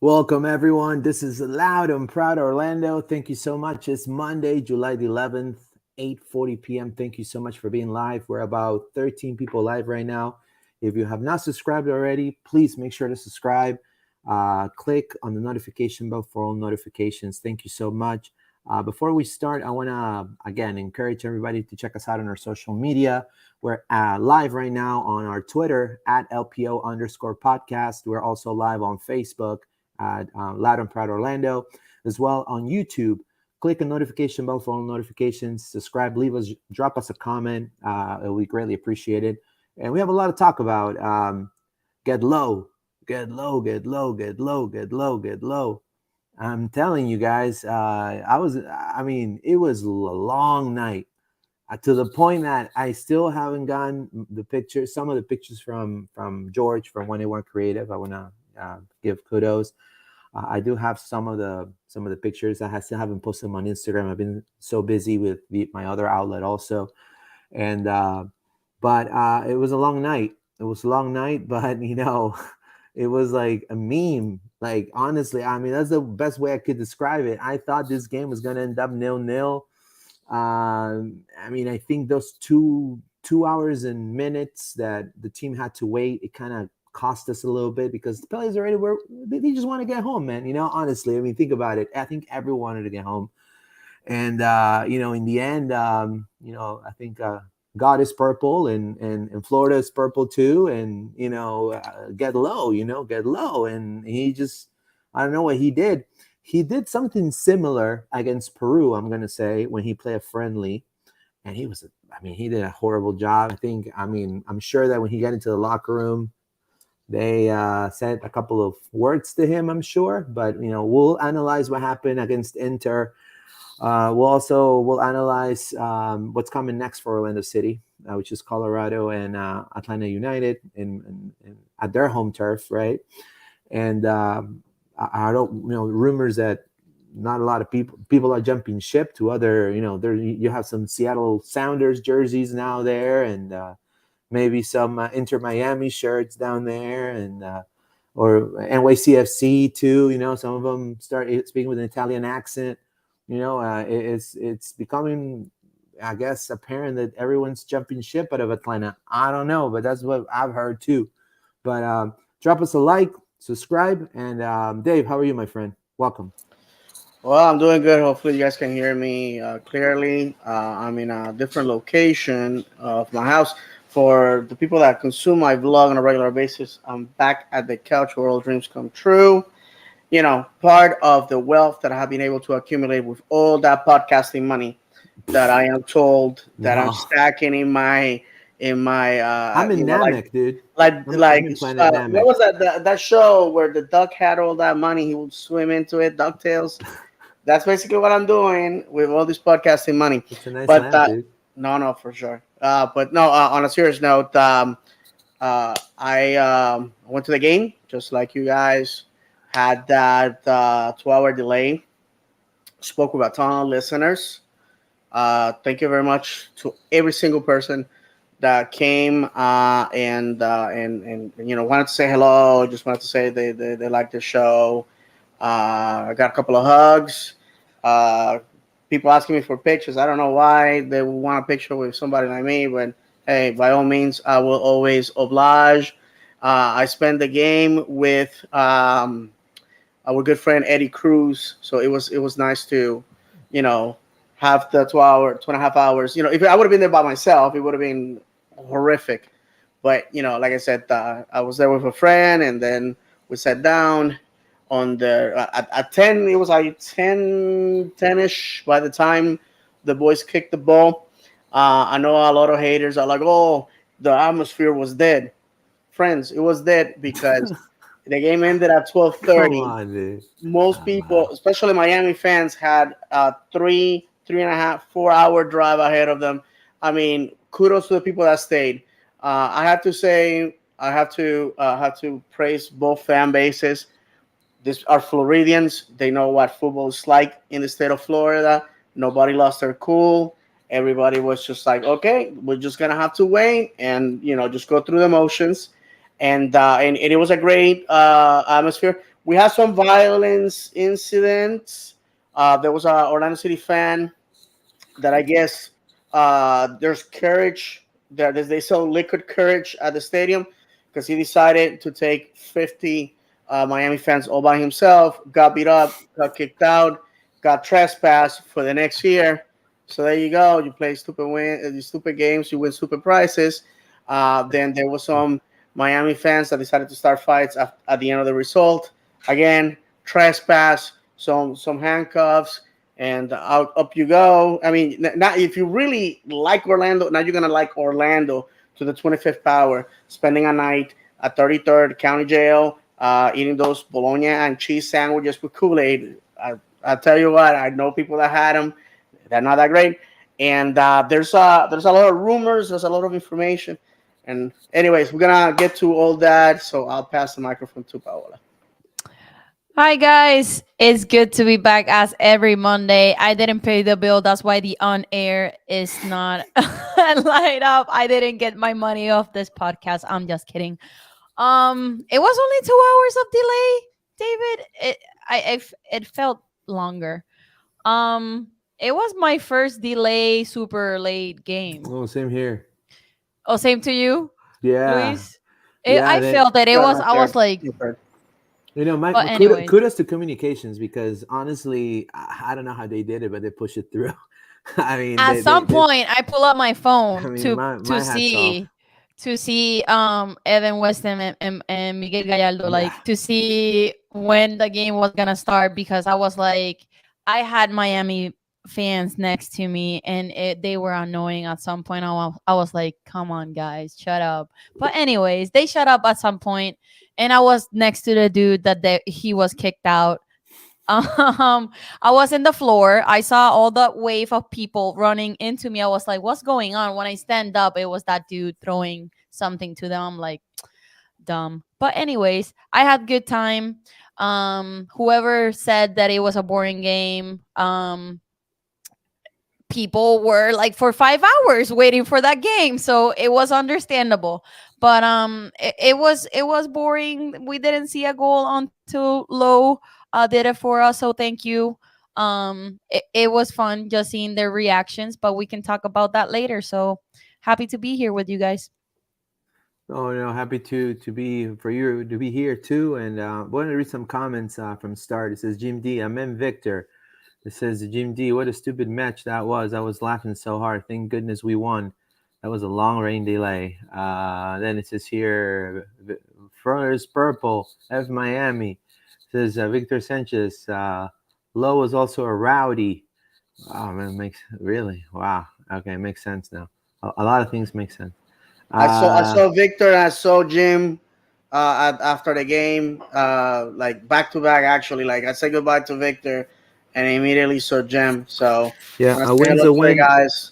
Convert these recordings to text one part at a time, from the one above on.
Welcome, everyone. This is Loud and Proud Orlando. Thank you so much. It's Monday, July the 11th, 8:40 p.m. Thank you so much for being live. We're about 13 people live right now. If you have not subscribed already, please make sure to subscribe. Click on the notification bell for all notifications. Thank you so much. Before we start, I want to, again, encourage everybody to check us out on our social media. We're live right now on our Twitter at LPO underscore podcast. We're also live on Facebook at Loud and Proud Orlando, as well on YouTube. Click the notification bell for all notifications. Subscribe, drop us a comment. We greatly appreciate it. And we have a lot to talk about. Get low, get low, get low, get low, get low, get low. I'm telling you guys, it was a long night to the point that I still haven't gotten the pictures, some of the pictures from George from When They Weren't Creative. I want to give kudos. I do have some of the pictures. I still haven't posted them on Instagram. I've been so busy with my other outlet also, and but it was a long night. It was a long night, but it was like a meme. Like honestly, I mean that's the best way I could describe it. I thought this game was gonna end up 0-0. I think those two hours and minutes that the team had to wait, it kind of cost us a little bit because the players already they just want to get home, man. Honestly, I mean, think about it. I think everyone wanted to get home, and in the end, I think God is purple, and Florida is purple too, and get low, get low, and he just, I don't know what he did. He did something similar against Peru, I'm gonna say, when he played a friendly, and he did a horrible job. I'm sure that when he got into the locker room, they said a couple of words to him, I'm sure, but we'll analyze what happened against Inter. We'll analyze what's coming next for Orlando City, which is Colorado and Atlanta United at their home turf, right? And I don't, rumors that not a lot of people are jumping ship to other, there you have some Seattle Sounders jerseys now there, and maybe some Inter Miami shirts down there, and or NYCFC too. Some of them start speaking with an Italian accent. It's becoming, I guess, apparent that everyone's jumping ship out of Atlanta. I don't know, but that's what I've heard too. But drop us a like, subscribe, and Dave, how are you, my friend? Welcome. Well, I'm doing good. Hopefully, you guys can hear me clearly. I'm in a different location of my house. For the people that consume my vlog on a regular basis, I'm back at the couch where all dreams come true. Part of the wealth that I have been able to accumulate with all that podcasting money that I am told that I'm No, stacking in my I'm in Namek, dude. I'm in Planet what Namek. was that show where the duck had all that money, he would swim into it, DuckTales. That's basically what I'm doing with all this podcasting money. It's a nice But lamp, dude. no, for sure. But no, on a serious note, I went to the game just like you guys. Had that 2-hour delay. Spoke with a ton of listeners. Thank you very much to every single person that came and wanted to say hello. Just wanted to say they liked the show. I got a couple of hugs. Uh, People asking me for pictures. I don't know why they would want a picture with somebody like me, but hey, by all means, I will always oblige. I spent the game with our good friend Eddie Cruz, so it was nice to, you know, have the 2.5 hours. If I would have been there by myself, it would have been horrific. But like I said, I was there with a friend, and then we sat down on the at 10. It was like 10-ish by the time the boys kicked the ball. I know a lot of haters are like, oh, the atmosphere was dead. Friends, it was dead because the game ended at Come 12:30. on, dude. Most people, especially Miami fans, had a 3.5, 4 hour drive ahead of them. I mean, kudos to the people that stayed. I have to say, I have to praise both fan bases. These are Floridians. They know what football is like in the state of Florida. Nobody lost their cool. Everybody was just like, okay, we're just gonna have to wait and just go through the motions. And it was a great atmosphere. We had some violence incidents. There was a Orlando City fan that I guess there's courage there. They sell liquid courage at the stadium because he decided to take 50 Miami fans all by himself. Got beat up, got kicked out, got trespassed for the next year. So there you go. You play stupid games. You win stupid prizes. Then there was some Miami fans that decided to start fights at the end of the result. Again, trespass, some handcuffs, and out up you go. I mean, now if you really like Orlando, now you're gonna like Orlando to the 25th power, spending a night at 33rd County Jail, eating those bologna and cheese sandwiches with Kool-Aid. I tell you what, I know people that had them. They're not that great, and there's a lot of rumors, there's a lot of information, and anyways, we're gonna get to all that. So I'll pass the microphone to Paola. Hi guys, it's good to be back as every Monday. I didn't pay the bill, that's why the on air is not light up. I didn't get my money off this podcast. I'm just kidding. It was only 2 hours of delay, David. It felt longer. It was my first delay super late game. Oh, same here. Oh, same to you, Yeah, Luis. yeah. I felt that it Got was. right I was there. like, My but anyways. kudos to communications because honestly, I don't know how they did it, but they pushed it through. I mean, At some they point I pull up my I phone mean, to my hats off. see Evan Weston and Miguel Gallardo, Yeah. like to see when the game was gonna start, because I was like, I had Miami fans next to me and they were annoying at some point. I was like, come on guys, shut up. But anyways, they shut up at some point, and I was next to the dude that he was kicked out. um I was in the floor. I saw all the wave of people running into me. I was like, what's going on? When I stand up, it was that dude throwing something to them. I'm like, dumb. But anyways, I had good time. Whoever said that it was a boring game, people were like for 5 hours waiting for that game, so it was understandable. But it was boring. We didn't see a goal until Lowe did it for us, so thank you. It was fun just seeing their reactions, but we can talk about that later. So happy to be here with you guys. Oh no, happy to be for you to be here too. And wanted to read some comments from Start. It says Jim D. I'm in Victor. It says Jim D. What a stupid match that was. I was laughing so hard. Thank goodness we won. That was a long rain delay. Then it says here, first purple F Miami. It says Victor Sanchez. Lowe was also a rowdy. Oh man, makes really wow. Okay, makes sense now. A lot of things make sense. I Uh, saw Victor and I saw Jim after the game, like back to back. Actually, like I said goodbye to Victor, and I immediately saw Jim. So yeah, when I a say win's hello a to the win. guys,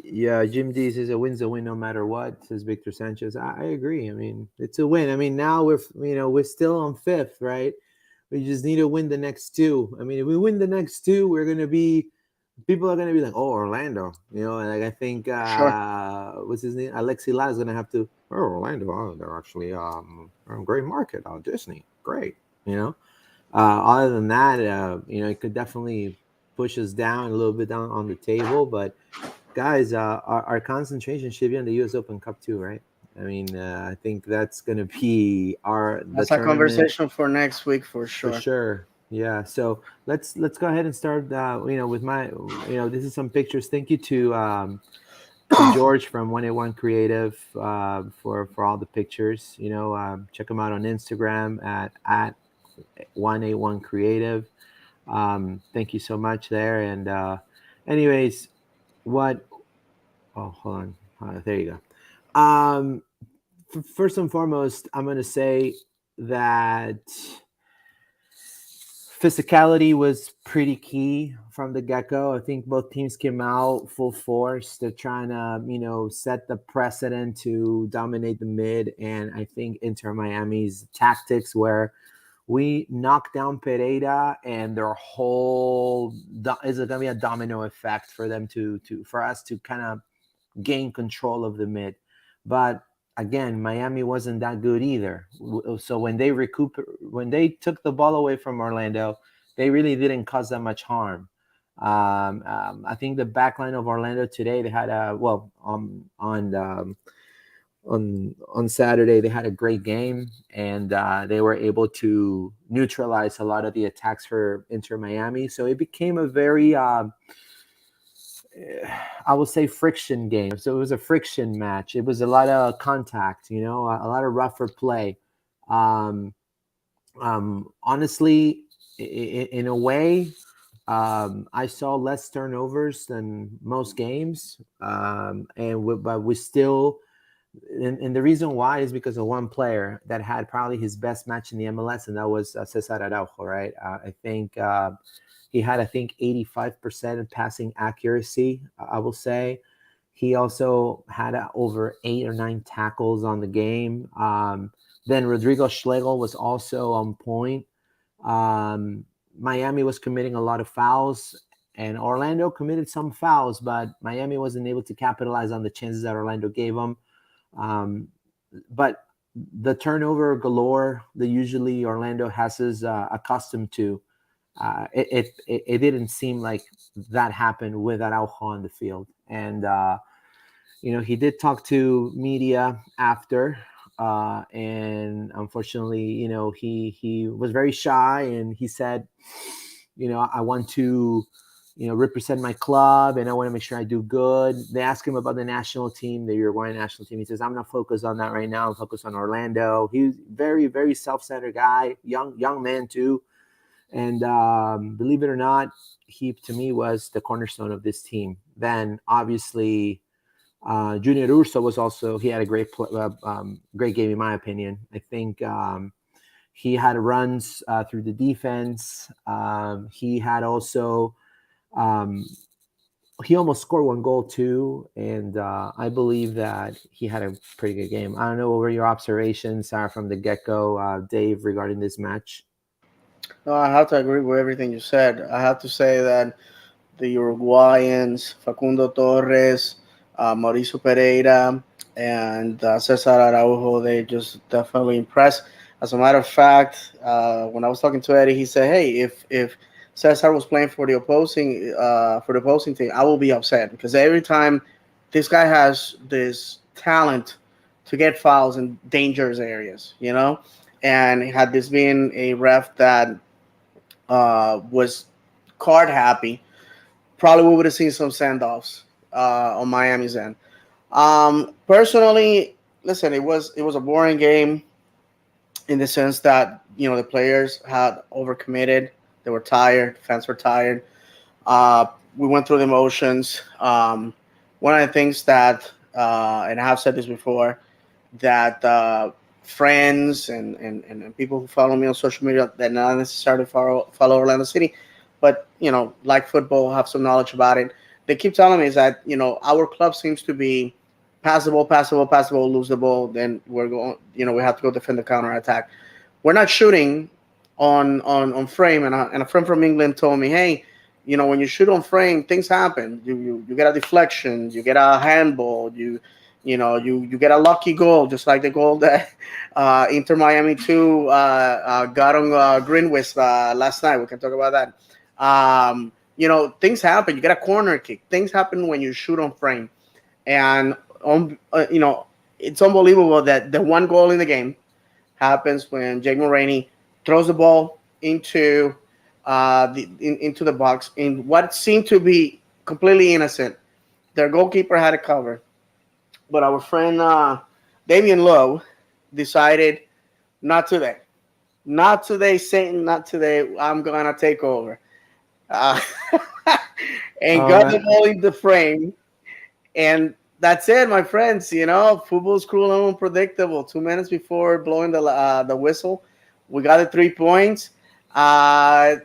Yeah, Jim D says a win's a win no matter what. Says Victor Sanchez. I agree. I mean, it's a win. I mean, now we're still on fifth, right? We just need to win the next two. I mean, if we win the next two, we're gonna be people are gonna be like, oh, Orlando, and like I think sure. what's his name, Alexi La is gonna have to. Oh, Orlando, oh, they're actually they're a great market. Oh, Disney, great. Other than that, it could definitely push us down a little bit down on the table, but guys, our concentration should be on the U.S. Open Cup too, right? I mean, I think that's going to be the That's a tournament conversation for next week for for sure. sure. Yeah. So let's go ahead and start. With my, this is some pictures. Thank you to George from 181 Creative for all the pictures. Check them out on Instagram at 181 Creative. Thank you so much there. And anyways, what oh, hold on. There you go. First and foremost, I'm going to say that physicality was pretty key from the get-go. I think both teams came out full force. They're trying to, set the precedent to dominate the mid. And I think Inter Miami's tactics where we knock down Pereira and their whole is it going to be a domino effect for them for us to kind of gain control of the mid. But again, Miami wasn't that good either. So when they took the ball away from Orlando, they really didn't cause that much harm. I think the back line of Orlando today, they had a well on Saturday they had a great game, and they were able to neutralize a lot of the attacks for Inter Miami. So it became a very I will say friction game. So it was a friction match. It was a lot of contact, a lot of rougher play. Um, Honestly, in a way, I saw less turnovers than most games, but we still. And the reason why is because of one player that had probably his best match in the MLS, and that was Cesar Araujo, right? I think he had, I think, 85% passing accuracy, I will say. He also had over 8 or 9 tackles on the game. Then Rodrigo Schlegel was also on point. Um, Miami was committing a lot of fouls, and Orlando committed some fouls, but Miami wasn't able to capitalize on the chances that Orlando gave them. Um, but the turnover galore that usually Orlando has is accustomed to. It didn't seem like that happened with Araujo on the field, and he did talk to media after, and unfortunately, he was very shy, and he said, I want to, represent my club, and I want to make sure I do good. They asked him about the national team, the Uruguayan national team. He says, I'm not focused on that right now. I'm focused on Orlando. He's very, very self-centered guy, young man too. And believe it or not, he to me was the cornerstone of this team. Then obviously, Junior Urso was also, he had a great game in my opinion. I think he had runs through the defense. He had also um, he almost scored one goal too, and I believe that he had a pretty good game. I don't know what were your observations from the get go, Dave, regarding this match. No, I have to agree with everything you said. I have to say that the Uruguayans, Facundo Torres, Mauricio Pereira, and Cesar Araujo, they just definitely impressed. As a matter of fact, when I was talking to Eddie, he said, "Hey, if Cesar was playing for the opposing team, I will be upset because every time this guy has this talent to get fouls in dangerous areas, you know." And had this been a ref that was card happy, probably we would have seen some send offs on Miami's end. Personally, listen, it was a boring game in the sense that the players had overcommitted, they were tired, fans were tired. We went through the emotions. One of the things that, and I have said this before, that friends and people who follow me on social media that not necessarily follow Orlando City, but like football, have some knowledge about it. They keep telling me is that our club seems to be passable, passable, passable, lose the ball, then we're going. We have to go defend the counter attack. We're not shooting on frame, and a friend from England told me, hey, when you shoot on frame, things happen. You get a deflection, you get a handball, you get a lucky goal, just like the goal that Inter Miami 2 got on Greenwich last night. We can talk about that. Things happen. You get a corner kick. Things happen when you shoot on frame, and it's unbelievable that the one goal in the game happens when Jake Mulroney throws the ball into the box in what seemed to be completely innocent. Their goalkeeper had it covered, but our friend Damian Lowe decided not today, not today, Satan, not today. I'm gonna take over, uh, and got the Uh, ball in the frame, and that's it, my friends. Football's cruel and unpredictable. 2 minutes before blowing the whistle, we got the 3 points. I'm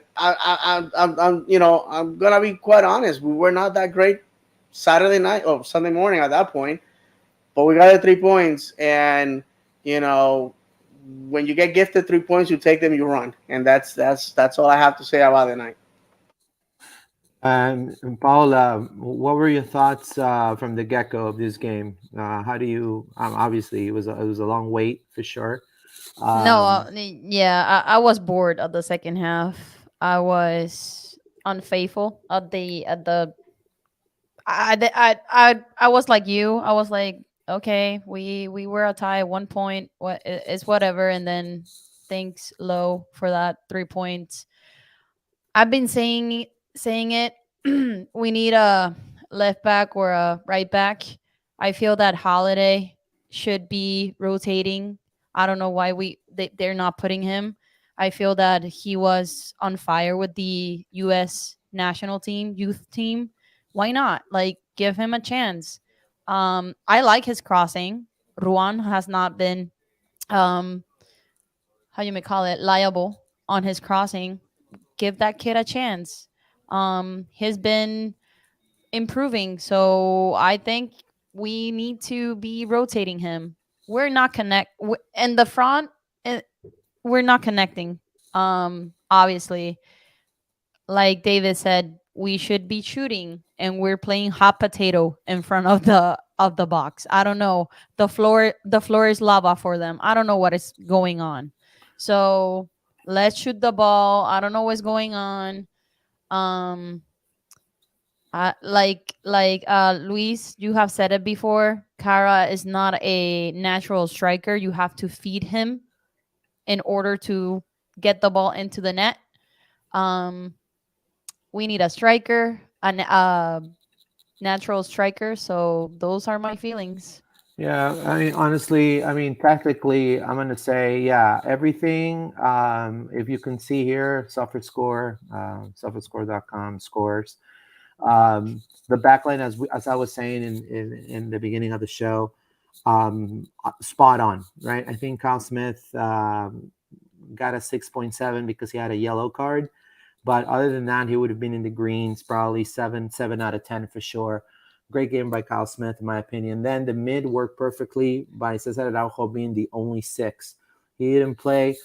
gonna be quite honest. We were not that great Saturday night or Sunday morning at that point, but we got the 3 points, and you know when you get gifted 3 points, you take them, you run, and that's all I have to say about the night. And Paula, what were your thoughts from the get-go of this game? How do you? Obviously, it was a long wait for sure. No, Um, yeah, I was bored at the second half. I was unfaithful at the I was like you. I was like, okay, we were a tie at one point. It's whatever. And then thanks Lowe for that 3 points. I've been saying it. We need a left back or a right back. I feel that Holiday should be rotating. I don't know why they're not putting him. I feel that he was on fire with the U.S. national team, youth team. Why not? Like, give him a chance. I like his crossing. Ruan has not been, um, how you may call it, liable on his crossing. Give that kid a chance. He's been improving, so I think we need to be rotating him. We're not in the front. eh, We're not connecting. Obviously, like David said, we should be shooting, and we're playing hot potato in front of the box. I don't know. The floor is lava for them. I don't know what is going on. So let's shoot the ball. I don't know what's going on. Um, Luis, you have said it before. Kara is not a natural striker. You have to feed him in order to get the ball into the net. Um, we need a striker, a natural striker. So those are my feelings. yeah, I mean, honestly, I mean, tactically, I'm gonna say, yeah, everything. If you can see here, SufferScore, SufferScore.com scores. The backline, as I was saying in the beginning of the show, spot on, right? I think Kyle Smith got a 6.7 because he had a yellow card. But other than that, he would have been in the greens, probably 7 out of 10 for sure. Great game by Kyle Smith, in my opinion. Then the mid worked perfectly by Cesar Araujo being the only six. He didn't play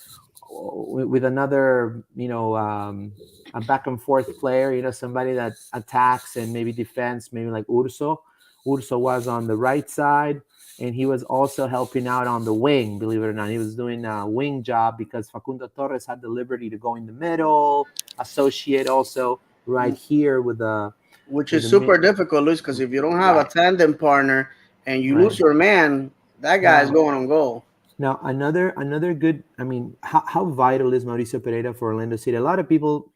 with another, a back and forth player, somebody that attacks and maybe defends, maybe like Urso. Urso was on the right side, and he was also helping out on the wing, believe it or not. He was doing a wing job because Facundo Torres had the liberty to go in the middle, associate also right here which with is the mid. super difficult, Luis, because if you don't have a Right, tandem partner and you right. lose your man, that guy's Now, going on goal. now another good. I mean, how vital is Mauricio Pereira for Orlando City? A lot of people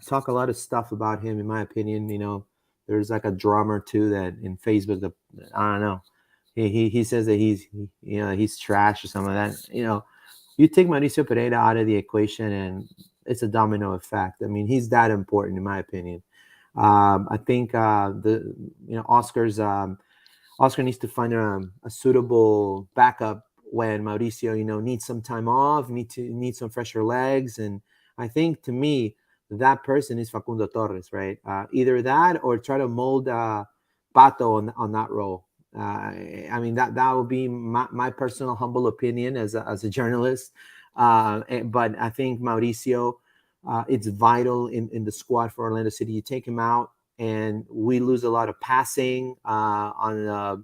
talk a lot of stuff about him. In my opinion, there's like a drummer too that in Facebook that I don't know. He says that he's trash or something like that. You take Mauricio Pereira out of the equation and it's a domino effect. I mean, he's that important in my opinion. I think the Oscar's Oscar needs to find a suitable backup when Mauricio, needs some time off, need some fresher legs, and I think to me that person is Facundo Torres, right? Either that or try to mold Pato on that role. I mean that would be my personal humble opinion as a journalist. But I think Mauricio, it's vital in the squad for Orlando City. You take him out, and we lose a lot of passing on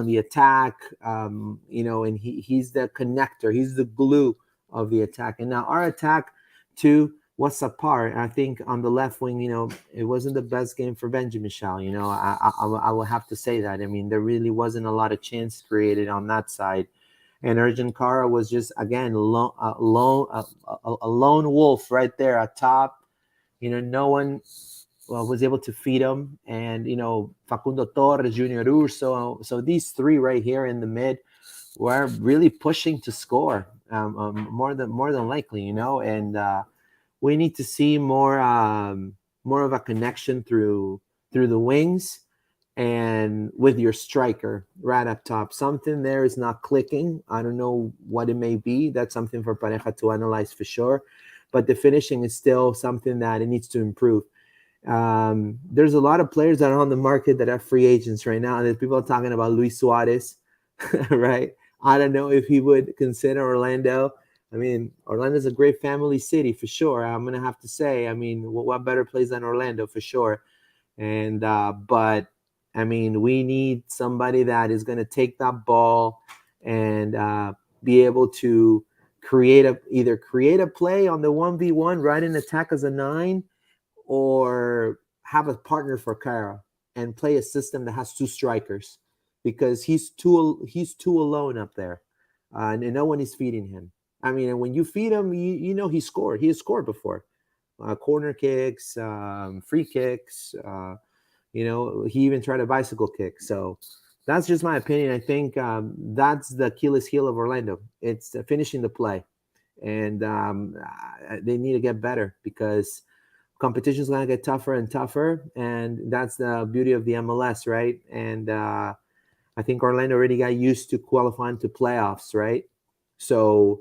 the attack. And he's the connector. He's the glue of the attack. And now our attack too was apart. I think on the left wing, it wasn't the best game for Benjamin Shaw. I will have to say that. I mean, there really wasn't a lot of chance created on that side. And Urgent Cara was just again a lone wolf right there at top. No one was able to feed him, and Facundo Torres, Junior Urso. So these three right here in the mid were really pushing to score, more than likely, and we need to see more of a connection through the wings and with your striker right up top. Something there is not clicking. I don't know what it may be. That's something for Pareja to analyze for sure. But the finishing is still something that it needs to improve. There's a lot of players that are on the market that are free agents right now. There's people talking about Luis Suarez, right? I don't know if he would consider Orlando. I mean, Orlando's a great family city for sure. I'm gonna have to say. I mean, what better place than Orlando for sure? And but I mean, we need somebody that is gonna take that ball and be able to create a play on the 1v1 right in attack as a nine, or have a partner for Kara and play a system that has two strikers, because he's too alone up there, and no one is feeding him. I mean, and when you feed him, you know he scored. He has scored before, corner kicks, free kicks. He even tried a bicycle kick. So that's just my opinion. I think that's the Achilles heel of Orlando. It's finishing the play, and they need to get better because competition is going to get tougher and tougher, and that's the beauty of the MLS, right? And I think Orlando already got used to qualifying to playoffs, right? So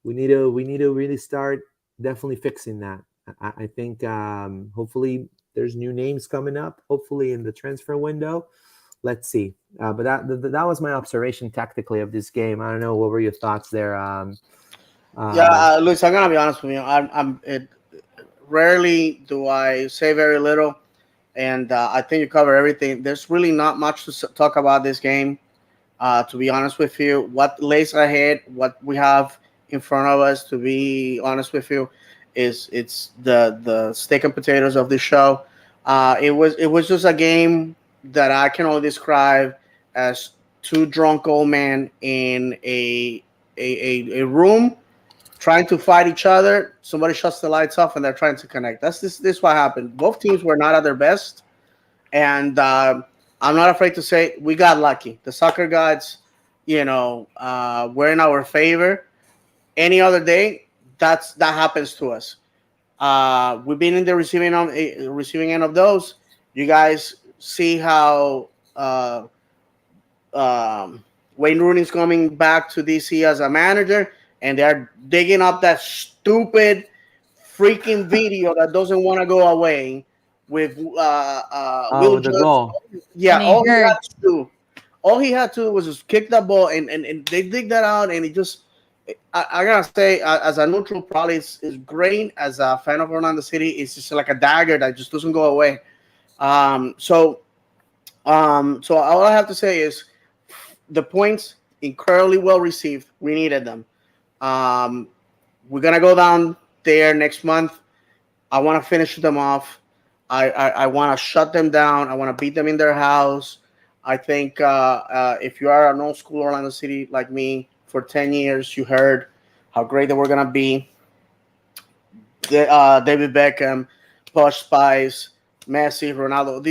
we need to really start definitely fixing that. I think hopefully there's new names coming up. Hopefully in the transfer window. Let's see. But that was my observation tactically of this game. I don't know, what were your thoughts there? Yeah, Uh, Luis, I'm gonna be honest with you. Rarely do I say very little, and I think you cover everything. There's really not much to talk about this game. To be honest with you, what lays ahead, what we have in front of us, to be honest with you, is it's the steak and potatoes of this show. It was just a game that I can only describe as two drunk old men in a room trying to fight each other. Somebody shuts the lights off and they're trying to connect. This what happened. Both teams were not at their best, and I'm not afraid to say we got lucky. The soccer gods, were in our favor. Any other day, that happens to us. We've been in the receiving end of those. You guys see how Wayne Rooney's coming back to DC as a manager, and they're digging up that stupid freaking video that doesn't want to go away with Will with the Judge. goal. Yeah, And it hurt. all he had to do was just kick that ball, and they dig that out, and it just. I gotta say, as a neutral, probably it's great. As a fan of Orlando City, it's just like a dagger that just doesn't go away. So all I have to say is the points incredibly well received. We needed them. Um, we're gonna go down there next month. I want to finish them off. I want to shut them down. I want to beat them in their house. I think if you are an old school Orlando City like me for 10 years, you heard how great they were gonna be. David Beckham, Posh Spice, Messi, Ronaldo.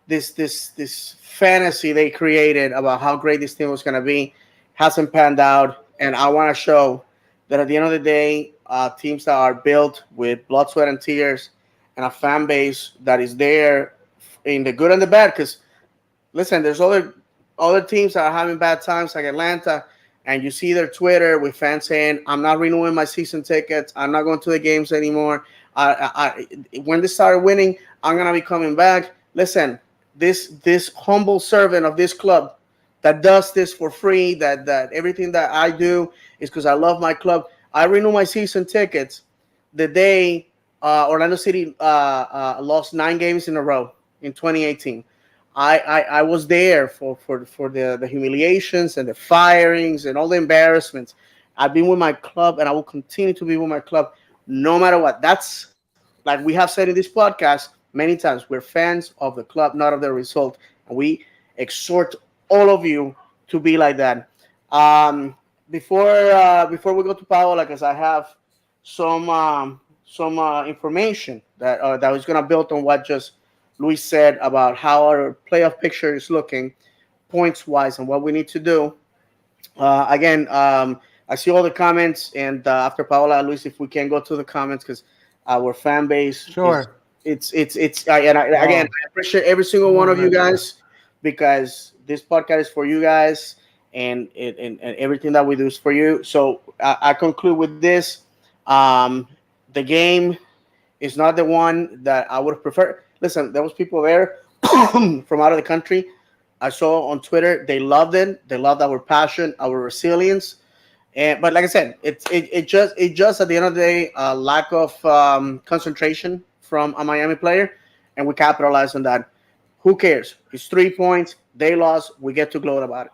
This fantasy they created about how great this team was gonna be hasn't panned out, and I want to show that at the end of the day, teams that are built with blood, sweat, and tears, and a fan base that is there in the good and the bad. Because listen, there's other teams that are having bad times, like Atlanta, and you see their Twitter with fans saying, "I'm not renewing my season tickets. I'm not going to the games anymore. When they started winning, I'm gonna be coming back." Listen, this humble servant of this club that does this for free, that everything that I do is because I love my club. I renew my season tickets the day Orlando City lost 9 games in a row in 2018. I was there for the humiliations and the firings and all the embarrassments. I've been with my club, and I will continue to be with my club no matter what. That's like we have said in this podcast many times. We're fans of the club, not of the result, and we exhort all of you to be like that. Um, before we go to Paola, because I have some information that was gonna build on what just Luis said about how our playoff picture is looking, points wise, and what we need to do. Again, I see all the comments, and after Paola, Luis, if we can go to the comments, because our fan base is Sure. again, Oh, I appreciate every single one of you guys, because this podcast is for you guys, and everything that we do is for you. So I conclude with this. Um, the game is not the one that I would prefer. Listen, there was people there from out of the country. I saw on Twitter they loved it. They loved our passion, our resilience. But like I said, it just at the end of the day, lack of concentration from a Miami player, and we capitalize on that. Who cares? It's 3 points. They lost. We get to gloat about it.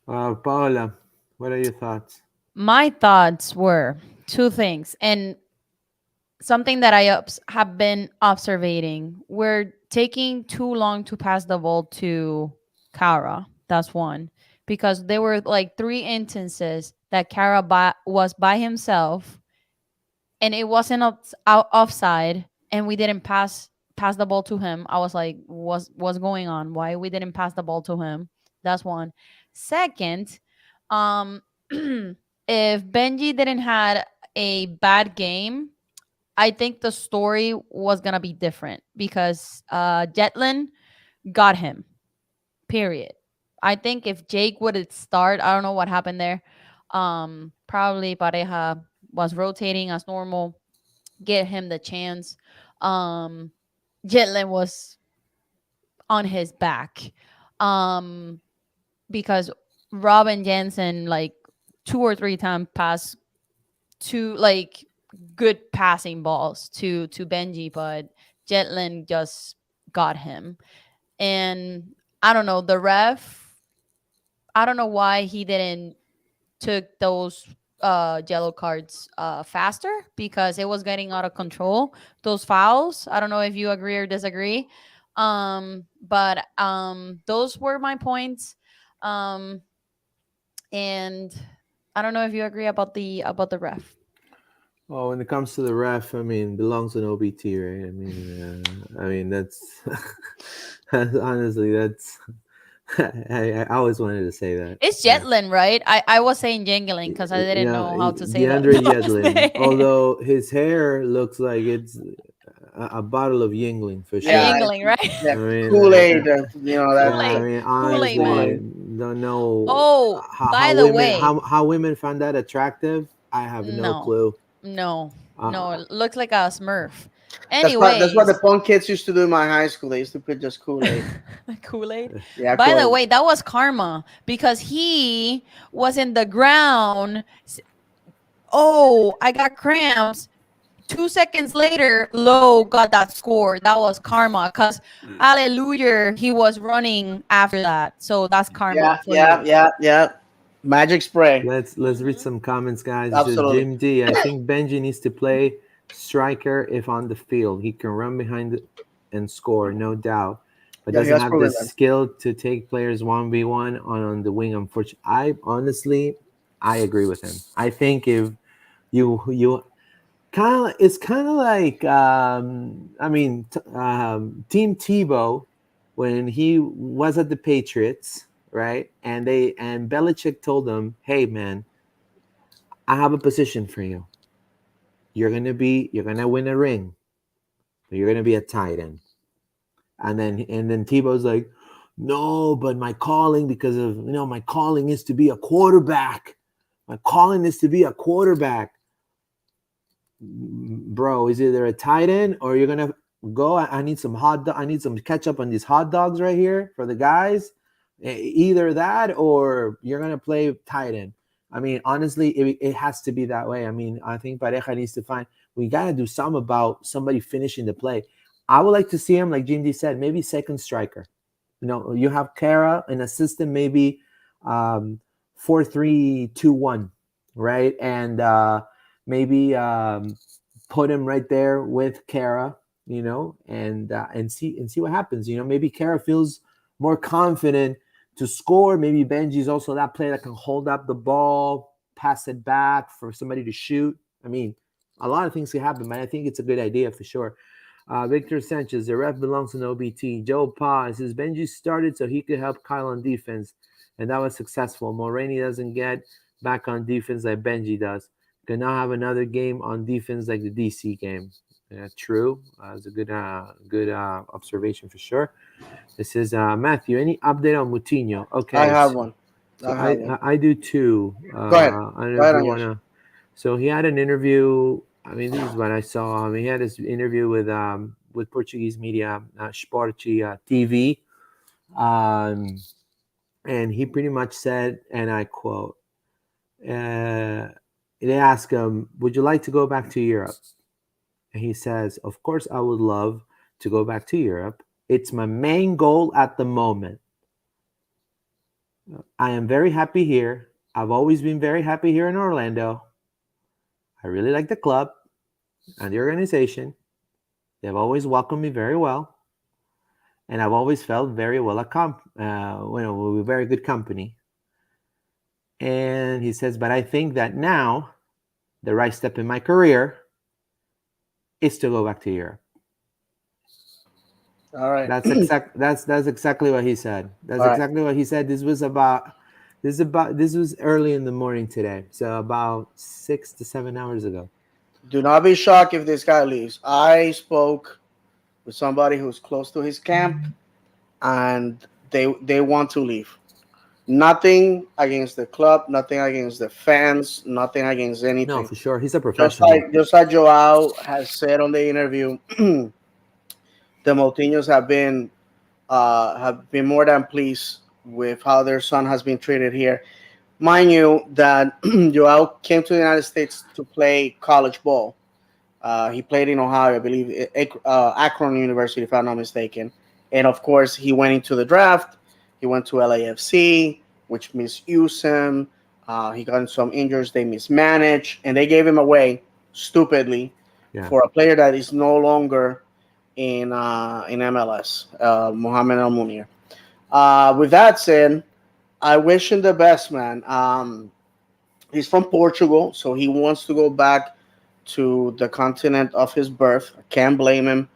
Paola, what are your thoughts? My thoughts were two things, and something that have been observing. We're taking too long to pass the ball to Kara. That's one. Because there were like three instances that was by himself and it wasn't offside and we didn't pass the ball to him. I was like, what's going on? Why we didn't pass the ball to him? That's one. Second, um if Benji didn't had a bad game, I think the story was gonna be different because Jetlin got him. Period. I think if Jake would start, I don't know what happened there. Probably Pareja was rotating as normal, get him the chance. Um, Jetlin was on his back. Um, because Robin Jensen like two or three times passed two like good passing balls to Benji, but Jetlin just got him. And I don't know, the ref, I don't know why he didn't took those yellow cards faster because it was getting out of control. Those fouls. I don't know if you agree or disagree. But those were my points. Um, and I don't know if you agree about the ref. Well, when it comes to the ref, I mean, belongs in OBT, right? I mean that's honestly that's I always wanted to say that. It's Yeah. Jetlin, right? I was saying jingling because I didn't Yeah, know how to say that DeAndre last Yedlin. name. Although his hair looks like it's a bottle of Yingling for A sure. Yeah, jingling, right? I yeah, mean, Kool Aid. yeah, That's I Kool-Aid. mean, Kool-Aid Kool honestly, man. Aid. don't know Oh, by the way, how women find that attractive. I have no no, clue. no, no. Uh, It looks like a Smurf. That's what the Anyways, punk kids used to do in my high school. They used to put just Kool Aid. Kool Aid. Yeah, By Kool the Aid. way, that was karma because he was in the ground. Oh, I got cramps. 2 seconds later, Lowe got that score. That was karma because, hallelujah, he was running after that. So that's karma Yeah, for yeah, you. yeah, yeah. Magic spray. let's read Mhm. some comments, guys. It says Absolutely. Jim D. I think Benji needs to play striker if on the field. He can run behind and score, no doubt, but Yeah, he doesn't has have the proven that. skill to take players 1v1 on the wing. Unfortunately, I agree with him. I think if you kind of it's kind of like Team Tebow when he was at the Patriots, right? And Belichick told him, "Hey, man, I have a position for you. You're gonna win a ring, but you're gonna be a tight end." And then Tebow's like, "No, but my calling, because of my calling is to be a quarterback. My calling is to be a quarterback." Bro, is either a tight end or you're gonna go. I need some I need some ketchup on these hot dogs right here for the guys. Either that or you're gonna play tight end. I mean, honestly, it has to be that way. I mean, I think Pareja needs to find. We gotta do some about somebody finishing the play. I would like to see him, like Jim D said, maybe second striker. You have Kara, an assistant, maybe 4-3-2-1, right? And maybe put him right there with Kara, and see what happens. Maybe Kara feels more confident to score. Maybe Benji's also that player that can hold up the ball, pass it back for somebody to shoot. I mean, a lot of things can happen, but I think it's a good idea for sure. Victor Sanchez, the ref belongs in OBT. Joe Pa says Benji started so he could help Kyle on defense, and that was successful. Mulroney doesn't get back on defense like Benji does. Can now have another game on defense like the DC game. True. It's a good observation for sure. This is Matthew. Any update on Moutinho? I Okay, have so, one. so I I have one. I do too. Go ahead. I don't know Go if ahead you on yours. wanna. So he had an interview. I mean, this is what I saw. I mean, he had this interview with Portuguese media, Sport TV, um, and he pretty much said, and I quote, Uh, they ask him, "Would you like to go back to Europe?" And he says, "Of course, I would love to go back to Europe. It's my main goal at the moment. I am very happy here. I've always been very happy here in Orlando. I really like the club and the organization. They've always welcomed me very well, and I've always felt very well with very good company." And he says, "But I think that now the right step in my career is to go back to Europe." All right. That's exactly what he said. That's All right. exactly what he said. This was early in the morning today, so about 6 to 7 hours ago. Do not be shocked if this guy leaves. I spoke with somebody who's close to his camp, and they want to leave. Nothing against the club, nothing against the fans, nothing against No, anything. for sure, he's a Just professional. like just like Joao has said on the interview, the Moutinhos have been more than pleased with how their son has been treated here. Mind you, that Joao came to the United States to play college ball. He played in Ohio, I believe, Akron University, if I'm not mistaken. And of course, he went into the draft. He went to LAFC, which misused him. He got in some injuries. They mismanaged, and they gave him away stupidly Yeah. for a player that is no longer in MLS, Mohamed Al Munir. With that said, I wish him the best, man. He's from Portugal, so he wants to go back to the continent of his birth. I can't blame him.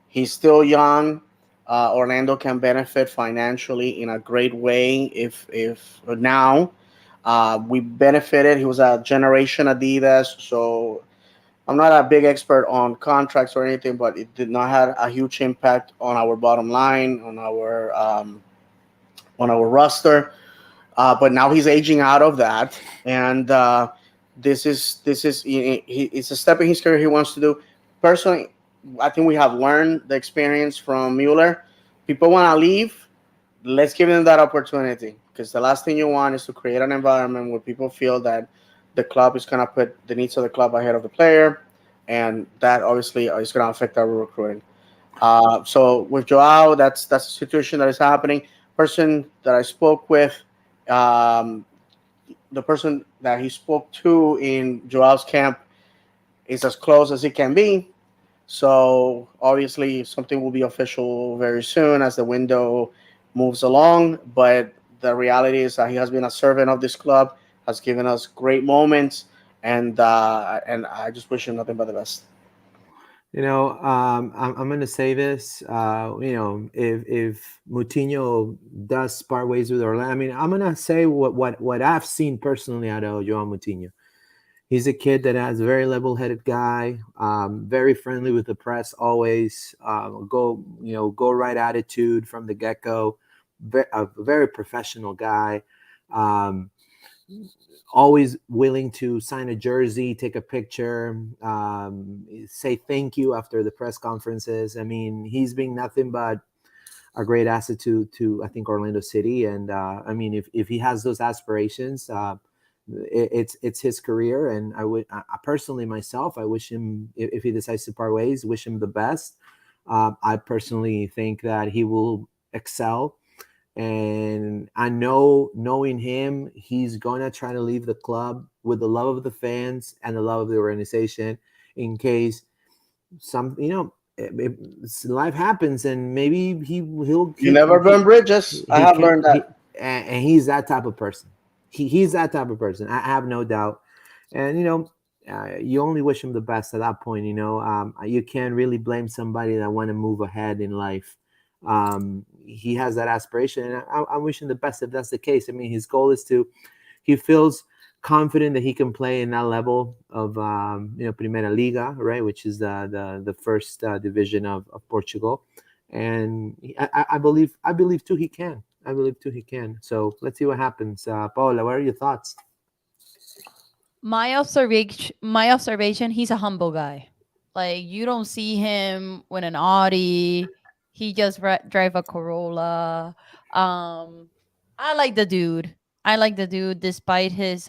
He's still young. Orlando can benefit financially in a great way if now we benefited. He was a generation Adidas, so I'm not a big expert on contracts or anything, but it did not have a huge impact on our bottom line, on our roster. But now he's aging out of that, and it's a step in his career he wants to do. Personally, I think we have learned the experience from Mueller. People want to leave. Let's give them that opportunity, because the last thing you want is to create an environment where people feel that the club is going to put the needs of the club ahead of the player, and that obviously is going to affect our recruiting. So with Joao, that's a situation that is happening. Person that I spoke with, um, the person that he spoke to in Joao's camp is as close as it can be. So obviously something will be official very soon as the window moves along. But the reality is that he has been a servant of this club, has given us great moments, and I just wish him nothing but the best. I'm going to say this. If Moutinho does part ways with Orlando, I mean, I'm going to say what I've seen personally out of João Moutinho. He's a kid that has a very level-headed guy, very friendly with the press, always go right attitude from the get-go. A very professional guy. Um, Always willing to sign a jersey, take a picture, say thank you after the press conferences. I mean, he's been nothing but a great asset to I think Orlando City. And I mean, if he has those aspirations, it's his career. And I personally myself, I wish him, if he decides to part ways, wish him the best. I personally think that he will excel, and I know, knowing him, he's gonna try to leave the club with the love of the fans and the love of the organization, in case some, life happens, and maybe You never burn bridges. I he have can learned that. and he's that type of person. He's that type of person. I have no doubt. And you only wish him the best at that point. You can't really blame somebody that want to move ahead in life. He has that aspiration, and I'm wishing the best if that's the case. I mean, his goal is to. He feels confident that he can play in that level of Primera Liga, right, which is the first division of Portugal, and I believe too he can. I believe too he can. So let's see what happens. Paola, what are your thoughts? My observation, he's a humble guy. Like, you don't see him with an Audi. He just drive a Corolla. I like the dude. I like the dude despite his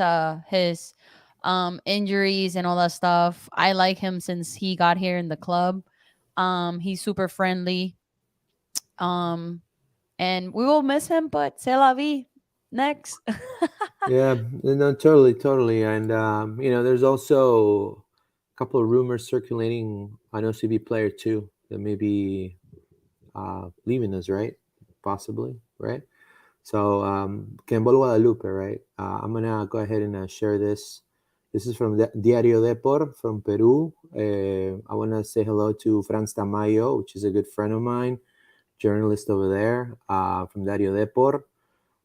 injuries and all that stuff. I like him since he got here in the club. He's super friendly. Um, and we will miss him, but c'est la vie. Next. Yeah, no, totally, totally. And there's also a couple of rumors circulating on OCB player too that may be leaving us, right? Possibly, right? So, Kembol Guadalupe, right? I'm gonna go ahead and share this. This is from Diario Depor from Peru. I want to say hello to Franz Tamayo, which is a good friend of mine, journalist over there from Diario Depor,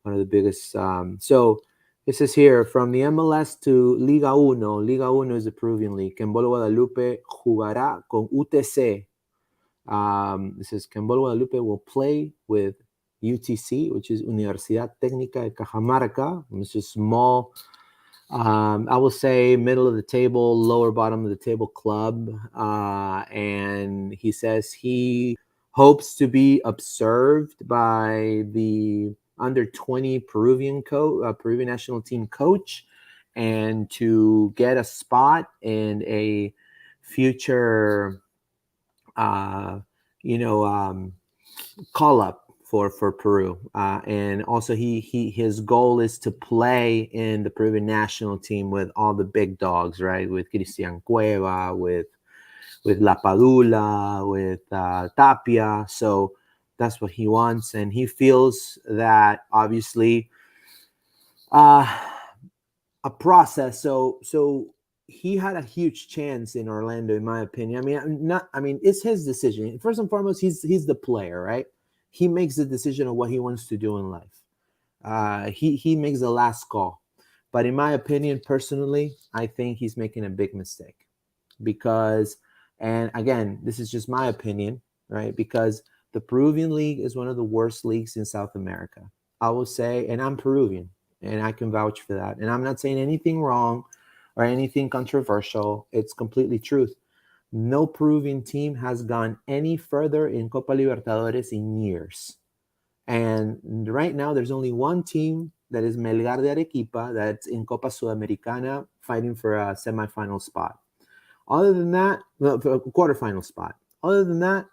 one of the biggest. So this is here from the MLS to Liga Uno. Liga Uno is the Peruvian league. Kembol Guadalupe jugará con UTC. This is Kembol Guadalupe will play with UTC, which is Universidad Técnica de Cajamarca. It's a small, I will say, middle of the table, lower bottom of the table club. And he says he hopes to be observed by the under 20 Peruvian national team coach, and to get a spot in a future, call up for Peru, and also his goal is to play in the Peruvian national team with all the big dogs, right? With Cristian Cueva, with La Padula, with Tapia. So that's what he wants, and he feels that obviously a process. So he had a huge chance in Orlando, in my opinion. I mean, it's his decision. First and foremost, he's the player, right? He makes the decision of what he wants to do in life. He makes the last call. But in my opinion, personally, I think he's making a big mistake because, and again, this is just my opinion, right? Because the Peruvian league is one of the worst leagues in South America. I will say, and I'm Peruvian, and I can vouch for that. And I'm not saying anything wrong or anything controversial. It's completely truth. No Peruvian team has gone any further in Copa Libertadores in years. And right now, there's only one team, that is Melgar de Arequipa, that's in Copa Sudamericana fighting for a semifinal spot. Other than that, for a quarterfinal spot. Other than that,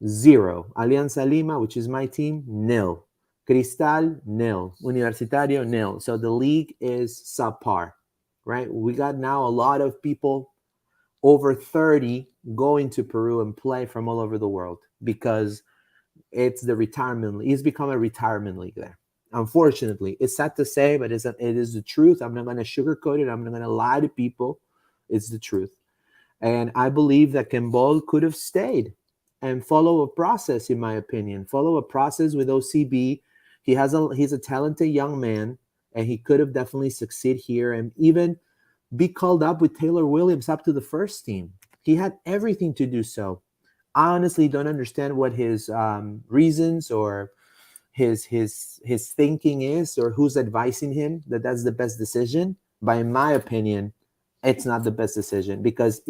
zero. Alianza Lima, which is my team, nil. Cristal, nil. Universitario, nil. So the league is subpar, right? We got now a lot of people over 30 going to Peru and play from all over the world because it's the retirement league. It's become a retirement league there. Unfortunately, it's sad to say, but it is the truth. I'm not going to sugarcoat it. I'm not going to lie to people. It's the truth. And I believe that Kembol could have stayed and follow a process, in my opinion. Follow a process with OCB. He's a talented young man, and he could have definitely succeed here and even be called up with Taylor Williams up to the first team. He had everything to do so. I honestly don't understand what his reasons or his thinking is, or who's advising him that that's the best decision. But in my opinion, it's not the best decision because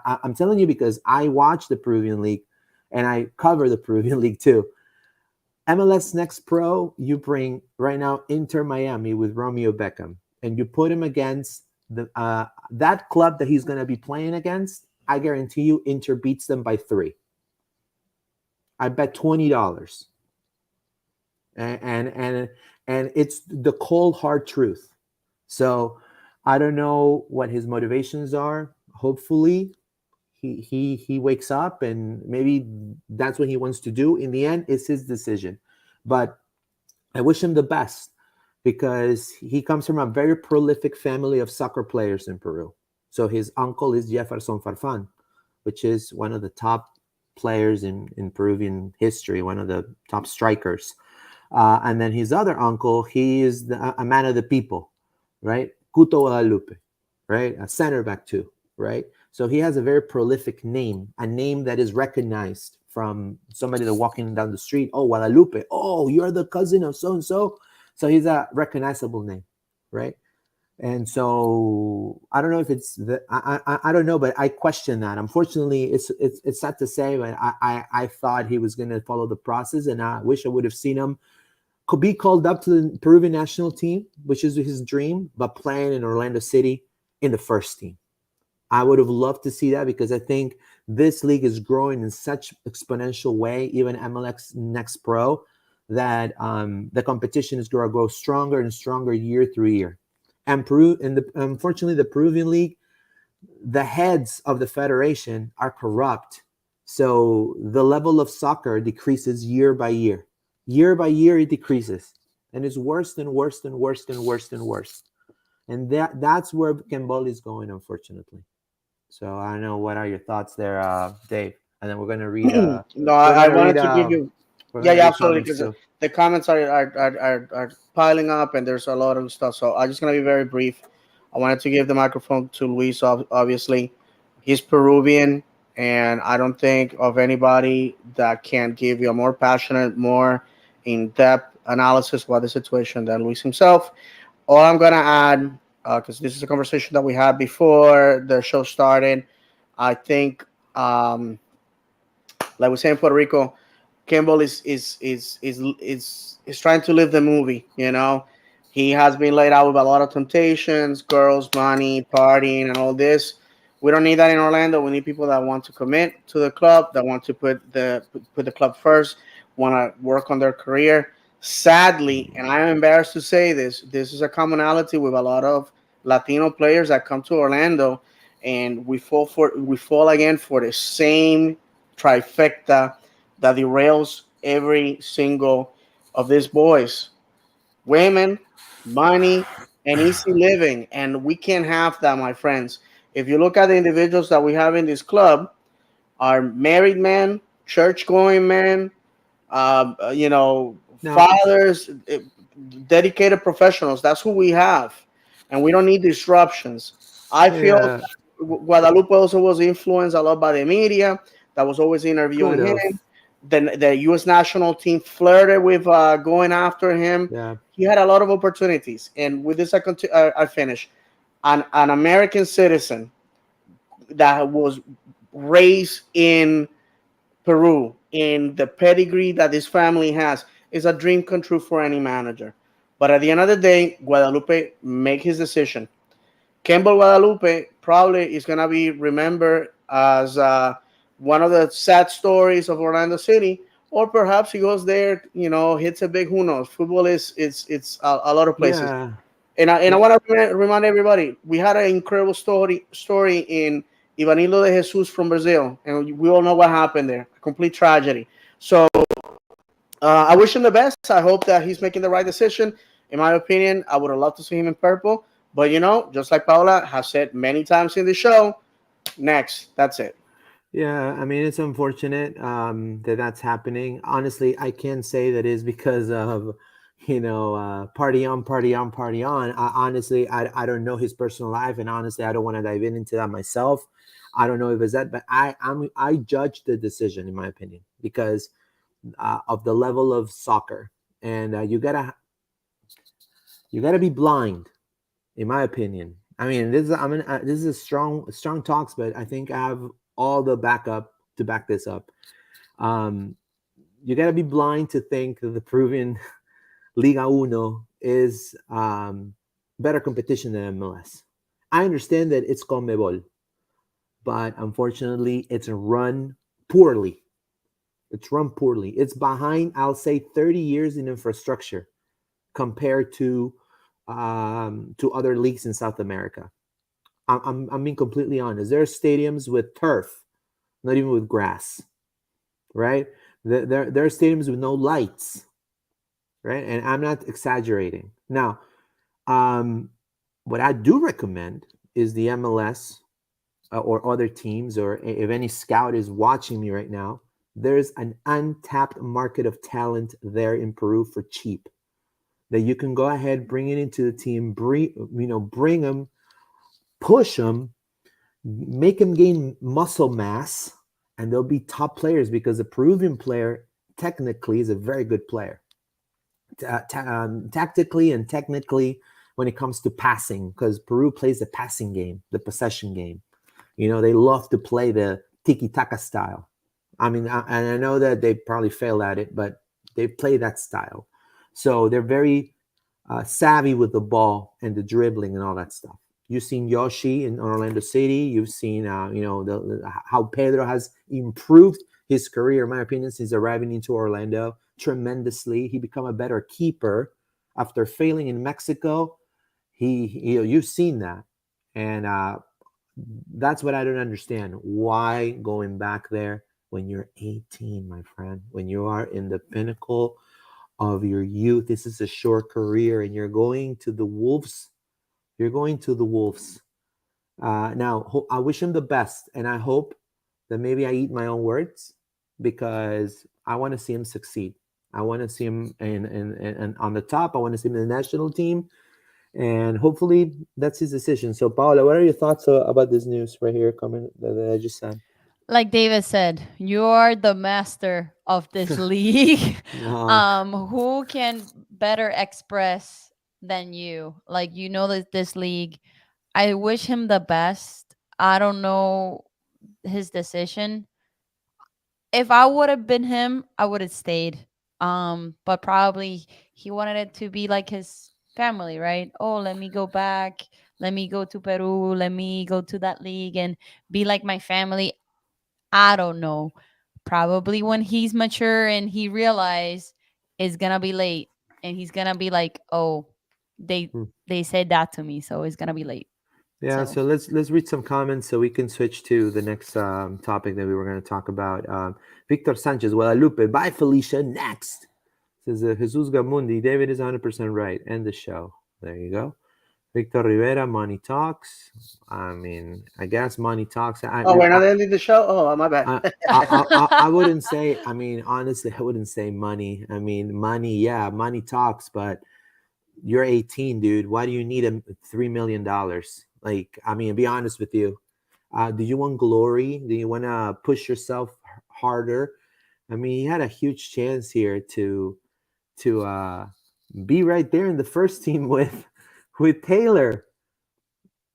I'm telling you, because I watch the Peruvian league and I cover the Peruvian league too. MLS Next Pro, you bring right now Inter Miami with Romeo Beckham, and you put him against that club that he's going to be playing against. I guarantee you, Inter beats them by 3. I bet $20, and it's the cold hard truth. So I don't know what his motivations are. Hopefully, he wakes up and maybe that's what he wants to do. In the end, it's his decision. But I wish him the best because he comes from a very prolific family of soccer players in Peru. So his uncle is Jefferson Farfan, which is one of the top players in Peruvian history, one of the top strikers. And then his other uncle, he is a man of the people, right? Cuto Guadalupe, right? A center back too, right? So he has a very prolific name, a name that is recognized from somebody that walking down the street. Oh, Guadalupe. Oh, you're the cousin of so-and-so. So he's a recognizable name, right? And so I don't know if it's I don't know, but I question that. Unfortunately, it's sad to say, but I thought he was going to follow the process, and I wish I would have seen him could be called up to the Peruvian national team, which is his dream, but playing in Orlando City in the first team. I would have loved to see that because I think this league is growing in such exponential way, even MLS Next Pro, that the competition is going to grow stronger and stronger year through year. And unfortunately, the Peruvian league, the heads of the federation are corrupt. So the level of soccer decreases year by year. Year by year, it decreases. And it's worse and worse and worse and worse and worse. And that's where Kemboli is going, unfortunately. So I don't know, what are your thoughts there, Dave? And then we're gonna read. No, We're I gonna read. wanted to give you. We're Yeah, gonna yeah, read absolutely. comments Because too. the comments are piling up, and there's a lot of stuff. So I'm just gonna be very brief. I wanted to give the microphone to Luis. Obviously, he's Peruvian, and I don't think of anybody that can give you a more passionate, more in-depth analysis about the situation than Luis himself. All I'm gonna add, because this is a conversation that we had before the show started, I think, like we say in Puerto Rico, Kimball is trying to live the movie. You know, he has been laid out with a lot of temptations, girls, money, partying, and all this. We don't need that in Orlando. We need people that want to commit to the club, that want to put the club first, want to work on their career. Sadly, and I am embarrassed to say this, this is a commonality with a lot of Latino players that come to Orlando, and we fall again for the same trifecta that derails every single of these boys: women, money, and easy living. And we can't have that, my friends. If you look at the individuals that we have in this club, are married men, church going men, Now, fathers, dedicated professionals. That's who we have, and we don't need disruptions. I feel yeah, Guadalupe also was influenced a lot by the media that was always could interviewing him. have. Then the U.S. national team flirted with going after him. Yeah, He had a lot of opportunities, and with this, I finish. An American citizen that was raised in Peru, in the pedigree that this family has, is a dream come true for any manager. But at the end of the day, Guadalupe make his decision. Campbell Guadalupe probably is going to be remembered as one of the sad stories of Orlando City, or perhaps he goes there, hits a big, who knows. Football is it's a lot of places. yeah, And I yeah, want to remind everybody, we had an incredible story in Ivanilo de Jesus from Brazil, and we all know what happened there. A complete tragedy. So I wish him the best. I hope that he's making the right decision. In my opinion, I would have loved to see him in purple. But, just like Paula has said many times in the show, next. That's it. yeah. I mean, it's unfortunate that that's happening. Honestly, I can say that is because of, party on, party on, party on. Honestly, I don't know his personal life, and honestly, I don't want to dive into that myself. I don't know if it's that, but I judge the decision in my opinion because of the level of soccer, and you gotta be blind, in my opinion. I mean, this is a strong talks, but I think I have all the backup to back this up. Um, you gotta be blind to think that the Peruvian Liga Uno is better competition than MLS. I understand that it's CONMEBOL, but unfortunately, it's run poorly. It's run poorly. It's behind, I'll say, 30 years in infrastructure compared to other leagues in South America. I'm being completely honest. There are stadiums with turf, not even with grass, right? There are stadiums with no lights, right? And I'm not exaggerating. Now, what I do recommend is the MLS or other teams, or if any scout is watching me right now, there's an untapped market of talent there in Peru for cheap that you can go ahead, bring it into the team, bring them, push them, make them gain muscle mass, and they'll be top players because the Peruvian player technically is a very good player. Tactically and technically when it comes to passing, because Peru plays the passing game, the possession game. They love to play the tiki-taka style. I mean, and I know that they probably fail at it, but they play that style. So they're very savvy with the ball and the dribbling and all that stuff. You've seen Yoshi in Orlando City. You've seen, how Pedro has improved his career, in my opinion, since arriving into Orlando tremendously. He become a better keeper after failing in Mexico. You've seen that, and that's what I don't understand. Why going back there when you're 18, my friend? When you are in the pinnacle of your youth, this is a short career, and you're going to the Wolves. You're going to the Wolves. Now, I wish him the best, and I hope that maybe I eat my own words because I want to see him succeed. I want to see him in on the top. I want to see him in the national team, and hopefully that's his decision. So, Paola, what are your thoughts about this news right here coming that I just said? Like David said, you are the master of this league. Uh, Who can better express than you? Like, you know, that this league. I wish him the best. I don't know his decision. If I would have been him, I would have stayed. But probably he wanted it to be like his family, right? Oh, let me go back. Let me go to Peru. Let me go to that league and be like my family. I don't know. Probably when he's mature and he realize it's gonna be late, and he's gonna be like, "Oh, they hmm. they said that to me, so it's gonna be late." Yeah, So so let's read some comments so we can switch to the next topic that we were going to talk about. Victor Sanchez, Guadalupe, bye Felicia. Next says Jesus Gamundi. David is 100% right. End the show. There you go. Victor Rivera, money talks. I mean, I guess money talks. Oh, we're not ending the show. Oh, my bad. I wouldn't say. I mean, honestly, I wouldn't say money. I mean, money. Yeah, money talks, but you're 18, dude. Why do you need $3 million? Like, I mean, be honest with you. Do you want glory? Do you want to push yourself harder? I mean, he had a huge chance here to be right there in the first team with Taylor.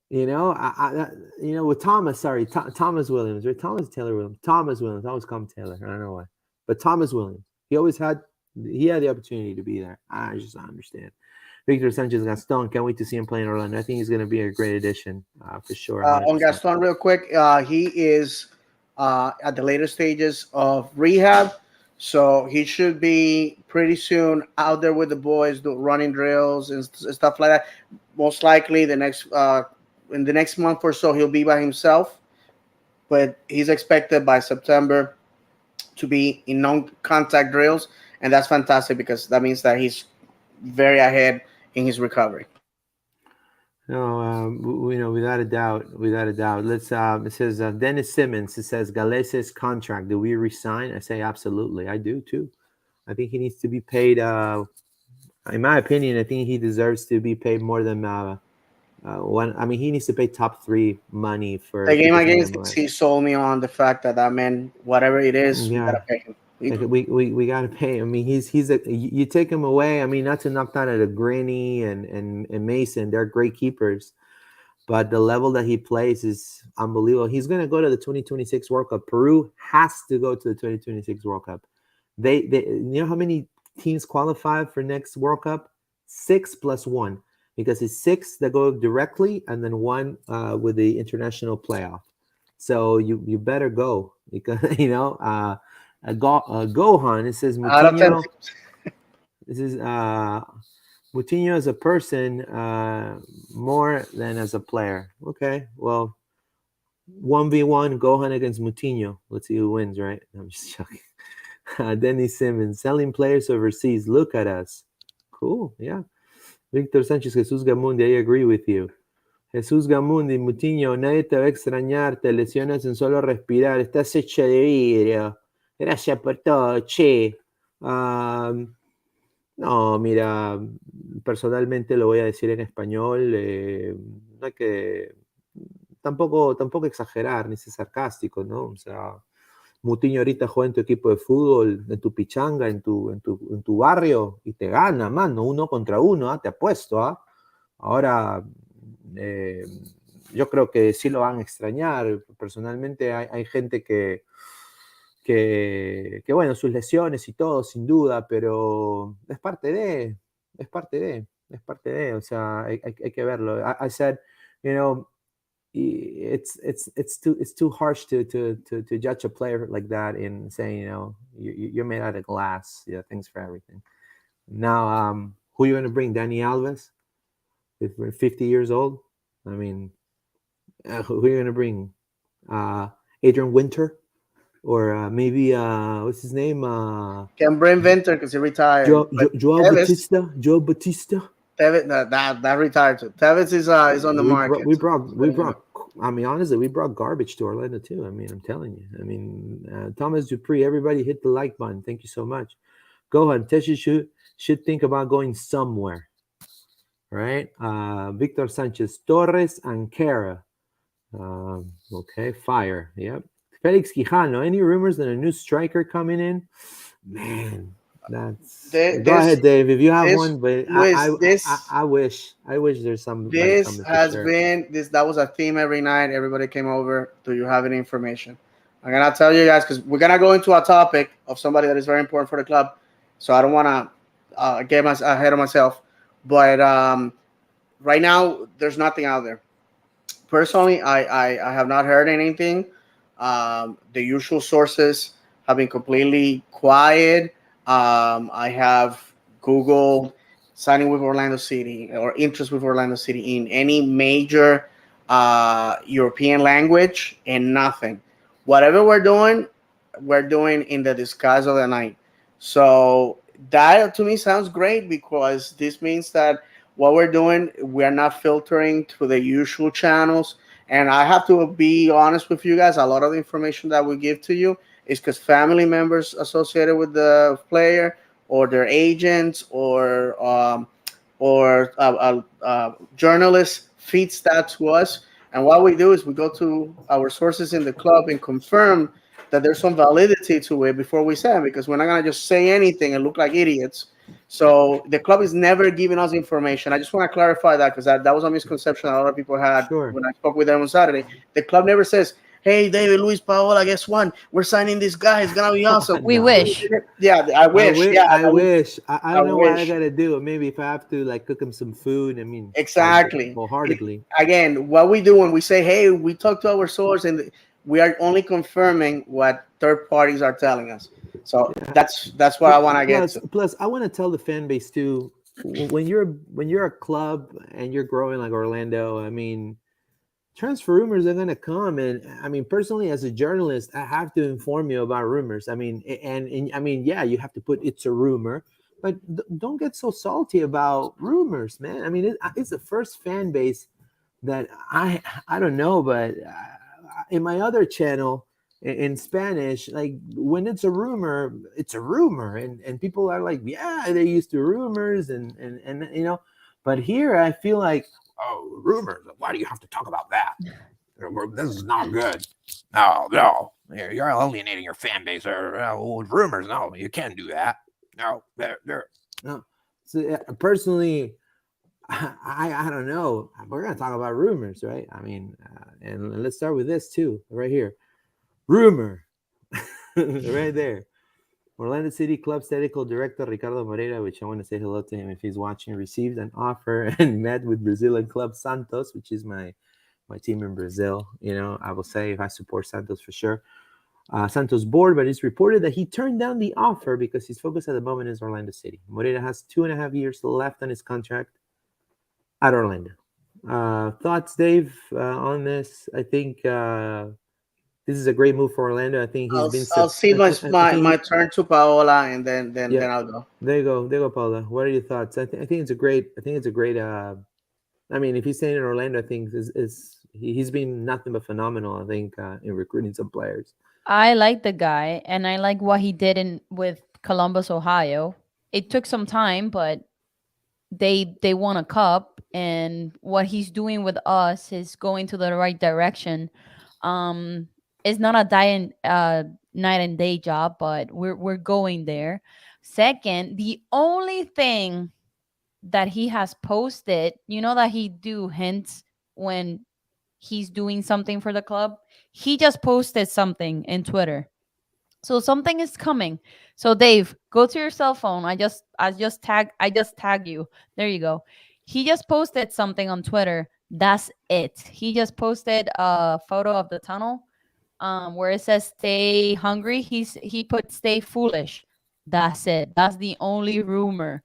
With Thomas. Sorry, Thomas Williams, or Thomas Taylor Williams. Thomas Williams. I always call him Taylor. I don't know why, but Thomas Williams. He had the opportunity to be there. I just don't understand. Victor Sanchez Gaston, can't wait to see him play in Orlando. I think he's going to be a great addition for sure. On 100%. Gaston, real quick, he is at the later stages of rehab, so he should be pretty soon out there with the boys, running drills and stuff like that. Most likely, in the next month or so, he'll be by himself, but he's expected by September to be in non-contact drills, and that's fantastic because that means that he's very ahead in his recovery. No, without a doubt, without a doubt. Let's. It says Dennis Simmons. It says Galese's contract. Do we resign? I say absolutely. I do too. I think he needs to be paid. In my opinion, I think he deserves to be paid more than one. I mean, he needs to pay top 3 money for The game keeping against him. he sold me on the fact that man, whatever it is, we Yeah. gotta pay him. We gotta pay. I mean, you take him away. I mean, not to knock down at a Granny and Mason. They're great keepers, but the level that he plays is unbelievable. He's gonna go to the 2026 World Cup. Peru has to go to the 2026 World Cup. They you know how many teams qualify for next World Cup? 6 plus 1, because it's 6 that go directly and then 1 with the international playoff. So you better go because Gohan. It says Out of 10 Moutinho. This is Moutinho as a person more than as a player. Okay, well, 1v1 Gohan against Moutinho. Let's see who wins, right? I'm just joking. Dennis Simmons selling players overseas. Look at us. Cool, yeah. Victor Sánchez, Jesus Gamundi, I agree with you. Jesús Gamundi, Moutinho, nadie te va a extrañar, te lesionas en solo respirar, estás hecho de vidrio. Gracias por todo, che. No, mira, personalmente lo voy a decir en español. No hay que tampoco exagerar ni ser sarcástico, ¿no? O sea, Moutinho ahorita juega en tu equipo de fútbol, en tu pichanga, en tu barrio, y te gana, mano, 1 contra 1, te apuesto. Ahora, yo creo que sí lo van a extrañar. Personalmente hay gente que que bueno, sus lesiones y todo, sin duda, pero es parte de, es parte de, o sea, hay que verlo. I said, you know, it's too harsh to judge a player like that in saying, you know, you're made out of glass. Yeah, thanks for everything. Now, who you going to bring? Danny Alves, if we're 50 years old. I mean, who are you going to bring? Uh, Adrian Winter, or maybe what's his name? Can bring Venter because he retired. But Joao Tevez, Batista. Joao Batista. Tevez, that retired too. Tevez is on the market. We brought. I mean, honestly, we brought garbage to Orlando too. I mean, I'm telling you. I mean, Thomas Dupree. Everybody hit the like button. Thank you so much. Go ahead. Tessie should think about going somewhere. Right. Victor Sanchez Torres and Kara. Okay. Fire. Yep. Felix Quijano. Any rumors that a new striker coming in? Man, that's go ahead, Dave. If you have one, but I wish there's somebody this coming for has sure. been this that was a theme every night. Everybody came over. Do you have any information? I'm gonna tell you guys because we're gonna go into a topic of somebody that is very important for the club. So I don't want to get ahead of myself, but right now there's nothing out there. Personally, I have not heard anything. The usual sources have been completely quiet. I have Googled signing with Orlando City or interest with Orlando City in any major European language and nothing. Whatever we're doing in the disguise of the night. So that to me sounds great because this means that what we're doing, we're not filtering to the usual channels. And I have to be honest with you guys, a lot of the information that we give to you is because family members associated with the player or their agents or journalists feeds that to us. And what we do is we go to our sources in the club and confirm that there's some validity to it before we say it because we're not going to just say anything and look like idiots. So the club is never giving us information. I just want to clarify that because that was a misconception a lot of people had when I spoke with them on Saturday. The club never says, "Hey, David Luis Paola, guess what? We're signing this guy. It's gonna be awesome." We wish. Yeah, I wish. Yeah, I wish. I I don't know what I wish. gotta do. Maybe if I have to like cook him some food. I mean, Exactly. wholeheartedly. Again, what we do when we say, "Hey, we talk to our source," and we are only confirming what third parties are telling us. So Yeah. that's what I want to get to. Plus, I want to tell the fan base too. When you're a club and you're growing like Orlando, I mean, transfer rumors are gonna come, and I mean, personally, as a journalist, I have to inform you about rumors. I mean, and I mean, yeah, you have to put it's a rumor, but don't get so salty about rumors, man. I mean, it's the first fan base that I don't know, but in my other channel in Spanish, like when it's a rumor, and people are like, yeah, they're used to rumors, and you know, but here I feel like, oh, rumors. Why do you have to talk about that? This is not good. No, no, you're alienating your fan base. Or rumors. No, you can't do that. No, there. No. So personally, I don't know. We're gonna talk about rumors, right? I mean, and let's start with this too, right here. Rumor, right there. Orlando City Club's technical director Ricardo Moreira, which I want to say hello to him if he's watching, received an offer and met with Brazilian club Santos, which is my team in Brazil. You know, I will say if I support Santos for sure. Santos board, but it's reported that he turned down the offer because his focus at the moment is Orlando City. Moreira has 2.5 years left on his contract at Orlando. Thoughts, Dave, on this? I think this is a great move for Orlando. I think he's been. I'll see my turn to Paola, and then I'll go. There you go, Paula. What are your thoughts? I think it's a great. I think it's a great. I mean, if he's staying in Orlando, I think he's been nothing but phenomenal. I think in recruiting some players. I like the guy, and I like what he did in with Columbus, Ohio. It took some time, but they won a cup, and what he's doing with us is going to the right direction. Um, it's not a night and day job, but we're going there. Second, the only thing that he has posted, you know, that he do hints when he's doing something for the club. He just posted something in Twitter. So something is coming. So Dave, go to your cell phone. I just tag you. There you go. He just posted something on Twitter. That's it. He just posted a photo of the tunnel where it says stay hungry. He put stay foolish. That's it. That's the only rumor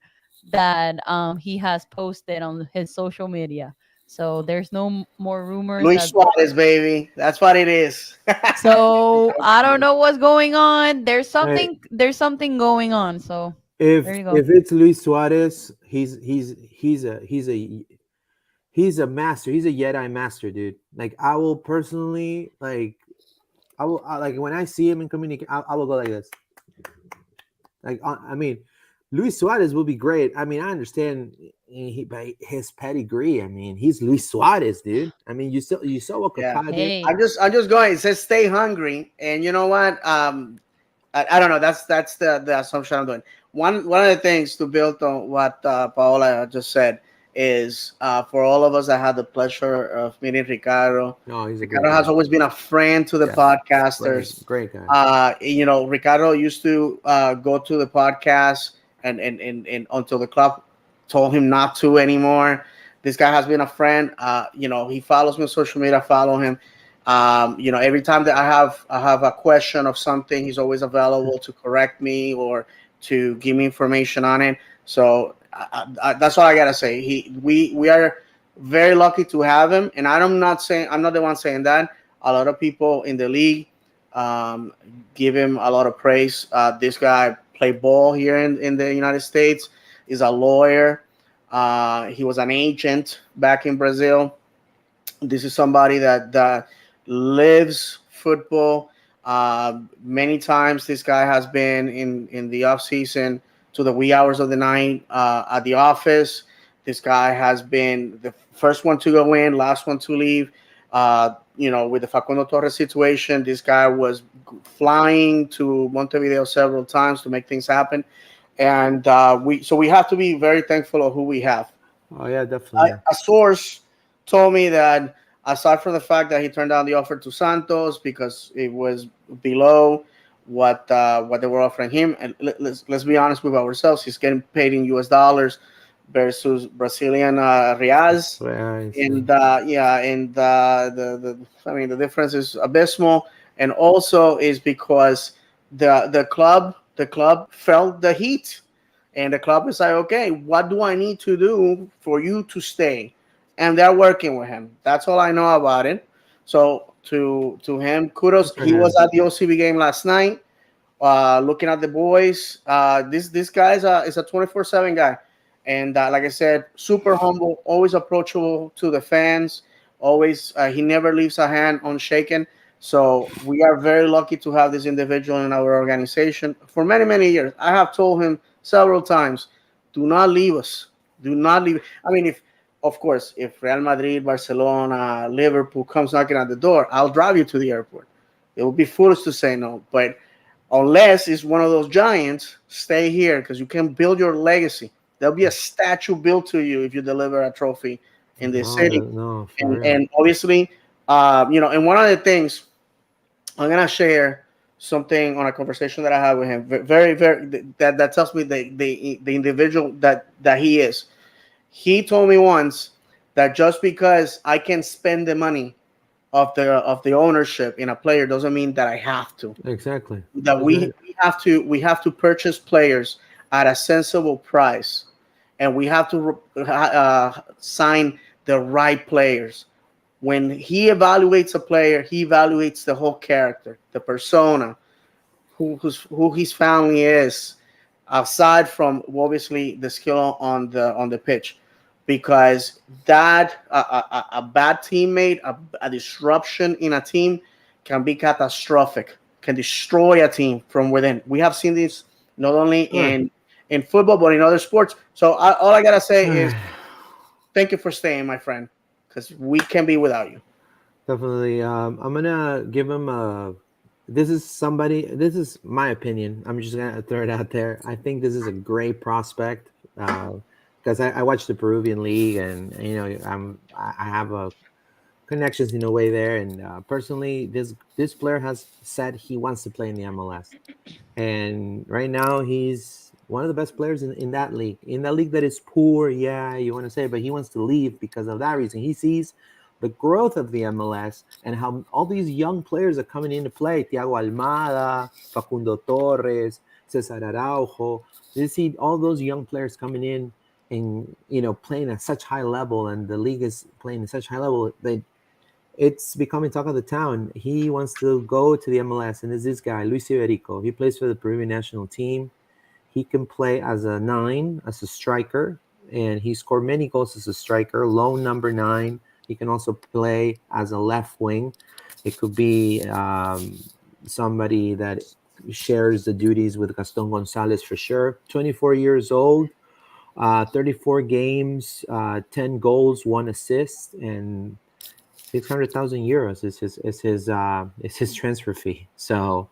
that he has posted on his social media. So there's no more rumors Luis that. Suarez, baby. That's what it is. So I don't know what's going on. There's Hey, something. There's something going on. So there you go. if it's Luis Suarez, he's a master. He's a Jedi master, dude. Like I will personally like like when I see him in communicate, I will go like this. Like I mean, Luis Suarez will be great. I mean, I understand by his pedigree. I mean, he's Luis Suarez, dude. I mean, you saw what Yeah. Kaká did. Hey, I'm just going. It says stay hungry, and you know what? I don't know. That's the assumption I'm doing. One of the things to build on what Paola just said is for all of us that had the pleasure of meeting Ricardo. No, he's a great Ricardo has guy. always been a friend to the Yeah, podcasters. great guy. You know, Ricardo used to go to the podcast, and until the club told him not to anymore. This guy has been a friend. You know, he follows me on social media. Follow him. You know, every time that I have a question of something, he's always available to correct me or to give me information on it. So that's all I gotta say. We are very lucky to have him, and I'm not the one saying that. A lot of people in the league um, give him a lot of praise. This guy played ball here in the United States. He's a lawyer. He was an agent back in Brazil. This is somebody that lives football. Many times, this guy has been in the off season to the wee hours of the night at the office. This guy has been the first one to go in, last one to leave. You know, with the Facundo Torres situation, this guy was flying to Montevideo several times to make things happen, and we have to be very thankful of who we have. Oh yeah, definitely. A source told me that aside from the fact that he turned down the offer to Santos because it was below what they were offering him, and let's be honest with ourselves, he's getting paid in U.S. dollars versus Brazilian reais, Yeah, I see. and yeah, and the I mean the difference is abysmal, and also is because the club felt the heat, and the club is like, okay, what do I need to do for you to stay? And they're working with him. That's all I know about it. So to him, Good kudos. for He was him. at the OCB game last night, looking at the boys. This guy is a 24/7 guy, and like I said, super humble, always approachable to the fans. Always, he never leaves a hand unshaken. So we are very lucky to have this individual in our organization for many years. I have told him several times, do not leave us. Do not leave. I mean, if of course, if Real Madrid, Barcelona, Liverpool comes knocking at the door, I'll drive you to the airport. It would be foolish to say no, but unless it's one of those giants, stay here because you can build your legacy. There'll be a statue built to you if you deliver a trophy in this No, city. no, for real. And obviously, you know, and one of the things I'm gonna share something on a conversation that I had with him. Very that tells me the individual that he is. He told me once that just because I can spend the money of the ownership in a player doesn't mean that I have to. Exactly. That we have to purchase players at a sensible price, and we have to sign the right players. When he evaluates a player, he evaluates the whole character, the persona, who his family is, aside from obviously the skill on the pitch, because that a bad teammate, a disruption in a team can be catastrophic, can destroy a team from within. We have seen this not only Sure. in football but in other sports. So all I gotta say is thank you for staying, my friend, because we can be without you. Definitely. I'm gonna give him a. This is somebody. This is my opinion. I'm just gonna throw it out there. I think this is a great prospect because I watch the Peruvian league, and you know, I have a connections in a way there. And personally, this player has said he wants to play in the MLS, and right now he's one of the best players in that league. In that league that is poor, yeah, you want to say, but he wants to leave because of that reason. He sees the growth of the MLS and how all these young players are coming into play. Thiago Almada, Facundo Torres, Cesar Araujo. You see all those young players coming in and playing at such high level, and the league is playing at such high level that it's becoming talk of the town. He wants to go to the MLS, and is this guy, Luis Iberico. He plays for the Peruvian national team. He can play as a 9, as a striker, and he scored many goals as a striker, lone number 9. He can also play as a left wing. It could be somebody that shares the duties with Gaston Gonzalez for sure. 24 years old, 34 games, 10 goals, 1 assist, and 600,000 euros is his transfer fee. So,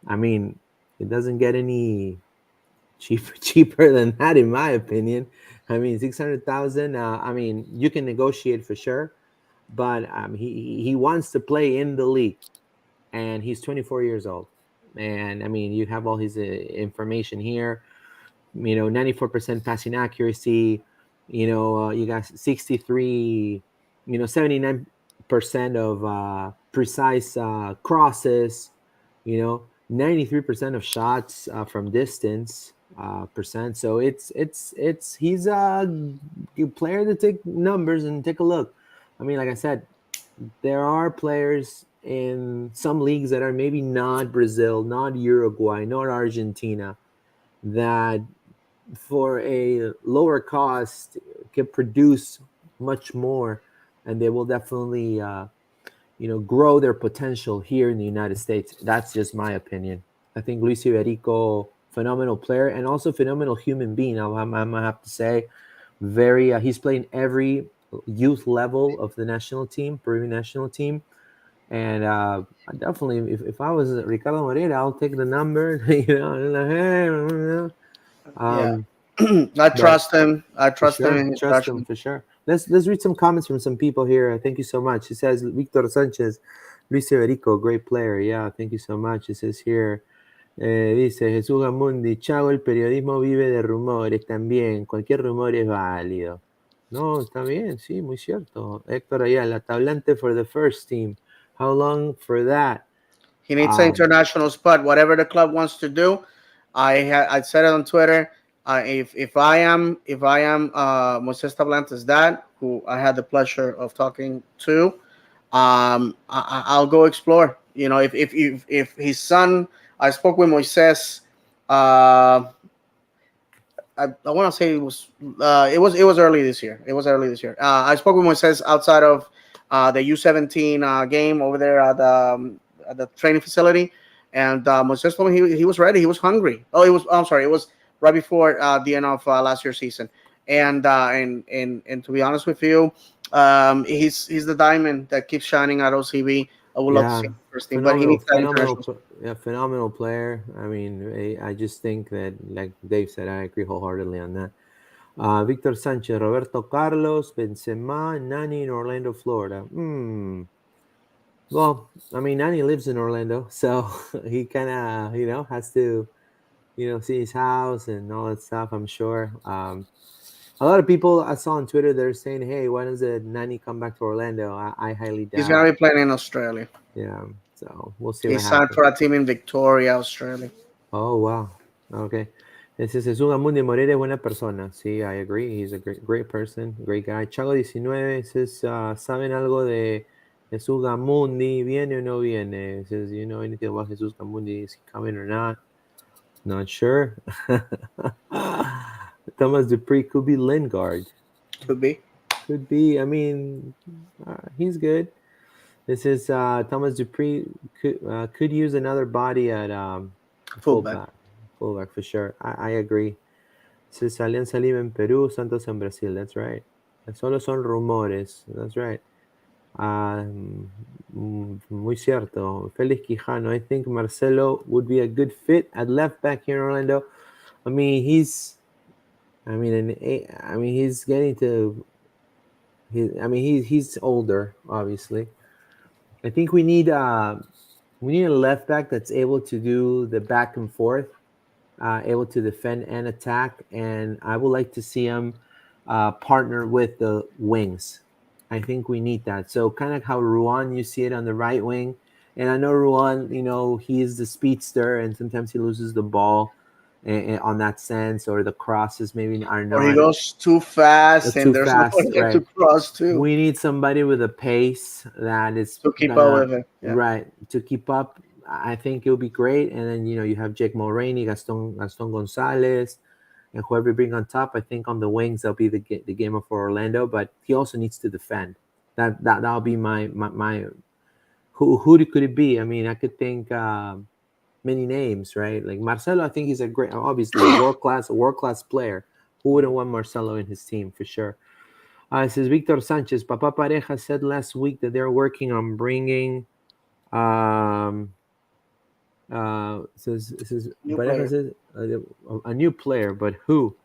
I mean, it doesn't get any cheaper than that, in my opinion. I mean, 600,000. I mean, you can negotiate for sure, but he wants to play in the league, and he's 24 years old. And I mean, you have all his information here. 94% passing accuracy. You got 63. 79% of precise crosses. 93% of shots from distance percent. So he's a player to take numbers and take a look. I mean, like I said, there are players in some leagues that are maybe not Brazil, not Uruguay, not Argentina, that for a lower cost can produce much more, and they will definitely grow their potential here in the United States. That's just my opinion. I think Luis Iberico, phenomenal player and also phenomenal human being. I'm gonna have to say, very. He's playing every youth level of the national team, Peruvian national team, and I definitely, if I was Ricardo Moreira, I'll take the number. Yeah. Um, I but trust him. I for trust him sure, in his trust him judgment. for sure. Let's read some comments from some people here. Thank you so much. He says Victor Sanchez, Luis Iberico, great player. Yeah, thank you so much. It says here. Dice Jesús Gamundi, Chavo, el periodismo vive de rumores también, cualquier rumor es válido. No, está bien, sí, muy cierto. Héctor Ayala, tablante for the first team. How long for that? He needs an international spot. Whatever the club wants to do, I said it on Twitter. If I am Moises Tablante's dad, who I had the pleasure of talking to, I'll go explore. If his son, I spoke with Moises. I want to say it was early this year. It was early this year. I spoke with Moises outside of the U17 game over there at the training facility, and Moises told me he was ready. He was hungry. Oh, it was. I'm sorry. It was right before the end of last year's season. And to be honest with you, he's the diamond that keeps shining at OCB. I would love to see Yeah, him first team, but he needs that international. yeah, phenomenal player. I mean, I just think that, like Dave said, I agree wholeheartedly on that. Victor Sanchez, Roberto Carlos, Benzema, Nani in Orlando, Florida. Well, I mean, Nani lives in Orlando, so he kind of, has to, see his house and all that stuff, I'm sure. A lot of people I saw on Twitter, they're saying, hey, why doesn't Nani come back to Orlando? I highly He's doubt. gonna be playing in Australia. Yeah, so we'll see He what signed happens. for a team in Victoria, Australia. Oh, wow. Okay. Ese es Jesús Amundi Moreira es buena persona. Sí, I agree. He's a great person, great guy. Chago 19 says, ¿saben algo de Jesús Gamundi? ¿Viene o no viene? Says, you know anything about Jesús Gamundi? Is he coming or not? Not sure. Thomas Dupree could be Lingard. Could be. Could be. I mean, he's good. This is Thomas Dupree could use another body at Fullback. Fullback for sure. I agree. This is Alianza Lima en Perú, Santos en Brasil. That's right. Solo son rumores. That's right. Muy cierto. Félix Quijano. I think Marcelo would be a good fit at left back here in Orlando. I mean, he's getting to I mean, he's older, obviously. I think we need a left back that's able to do the back and forth, able to defend and attack. And I would like to see him partner with the wings. I think we need that. So kind of how Ruan, you see it on the right wing. And I know Ruan, he is the speedster, and sometimes he loses the ball on that sense, or the crosses maybe are Or he not goes too fast, and too there's fast, nobody there to right? cross to We need somebody with a pace that is to keep up gonna with it. Yeah. right to keep up. I think it'll be great. And then you have Jake Mulroney, Gaston Gonzalez, and whoever you bring on top. I think on the wings that'll be the gamer for Orlando, but he also needs to defend. That'll be my who could it be? I mean, I could think many names, right? Like Marcelo, I think he's a great, obviously a world class player. Who wouldn't want Marcelo in his team for sure? It says Victor Sanchez. Papa Pareja said last week that they're working on bringing. Um, says New Pareja player. says a new player, but who?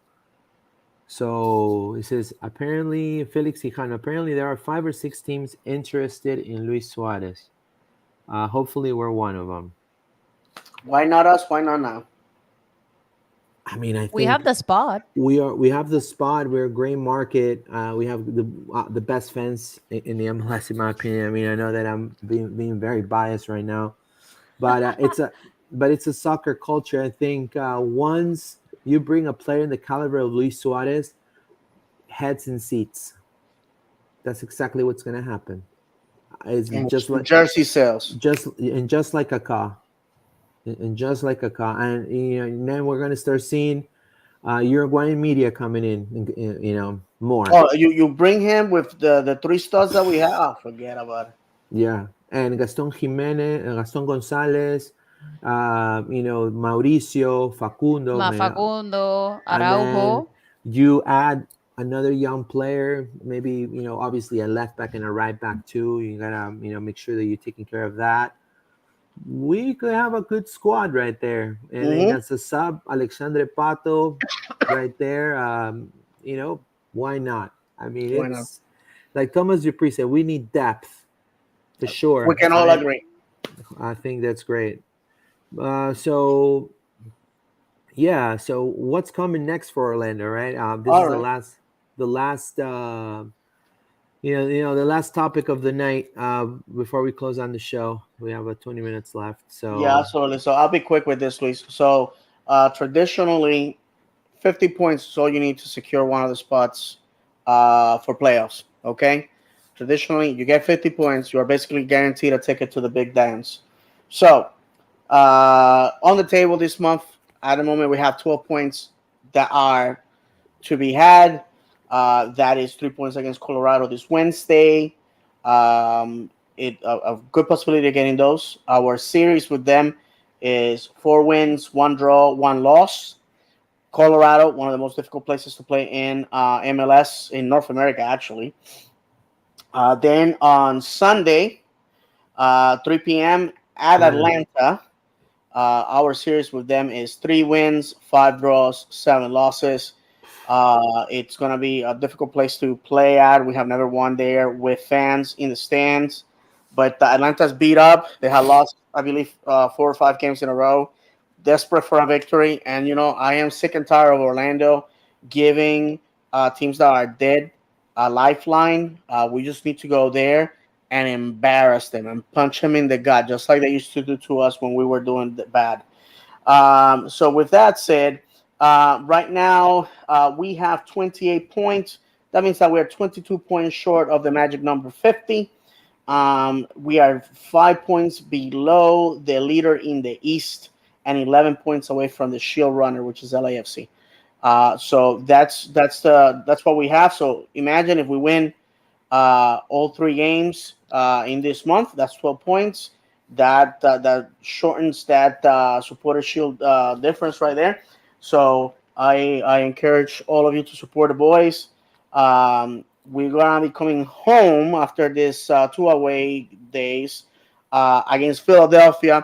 So it says apparently Felix Hijano. Apparently there are 5 or 6 teams interested in Luis Suarez. Hopefully we're one of them. Why not us? Why not now? I mean, I We have think the spot. we have the spot. We're a great market. We have the best fans in the MLS, in my opinion. I mean, I know that I'm being very biased right now, but it's a soccer culture. I think once you bring a player in the caliber of Luis Suarez, heads and seats. That's exactly what's going to happen. It's And just like jersey sales. just like a car, and just like a car, and then we're going to start seeing Uruguayan media coming in, more. Oh, you bring him with the three stars that we have. Oh, forget about it. Yeah, and Gaston Jimenez, Gaston Gonzalez, Mauricio, Facundo, Facundo, and then Araujo. you add another young player, maybe obviously a left back and a right back too. You gotta make sure that you're taking care of that. We could have a good squad right there, and then Mm-hmm. as a sub, Alexandre Pato, right there. Why not? I mean, Why not? it's like Thomas Dupree said, we need depth for We sure. can all agree. I think that's great. So yeah, so what's coming next for Orlando, right? This All is the right. last, the last, the last topic of the night. Before we close on the show, we have 20 minutes left. Yeah, So absolutely. So I'll be quick with this, Luis. So traditionally, 50 points is all you need to secure one of the spots for playoffs. Okay. Traditionally, you get 50 points. You are basically guaranteed a ticket to the big dance. So on the table this month, at the moment, we have 12 points that are to be had. That is 3 points against Colorado this Wednesday. A good possibility of getting those. Our series with them is 4 wins, 1 draw, 1 loss. Colorado, one of the most difficult places to play in MLS in North America, actually. Then on Sunday, 3 p.m. at yeah, Atlanta, our series with them is 3 wins, 5 draws, 7 losses. It's going to be a difficult place to play at. We have never won there with fans in the stands. But Atlanta's beat up. They have lost, I believe, 4 or 5 games in a row. Desperate for a victory. And, I am sick and tired of Orlando giving teams that are dead a lifeline. We just need to go there and embarrass them and punch them in the gut, just like they used to do to us when we were doing bad. So with that said, right now we have 28 points. That means that we're 22 points short of the magic number 50. We are 5 points below the leader in the East and 11 points away from the Shield runner, which is LAFC. So that's what we have. So imagine if we win all 3 games in this month. That's 12 points. That shortens that supporter shield difference right there. So I encourage all of you to support the boys. We're gonna be coming home after this 2 away days against Philadelphia.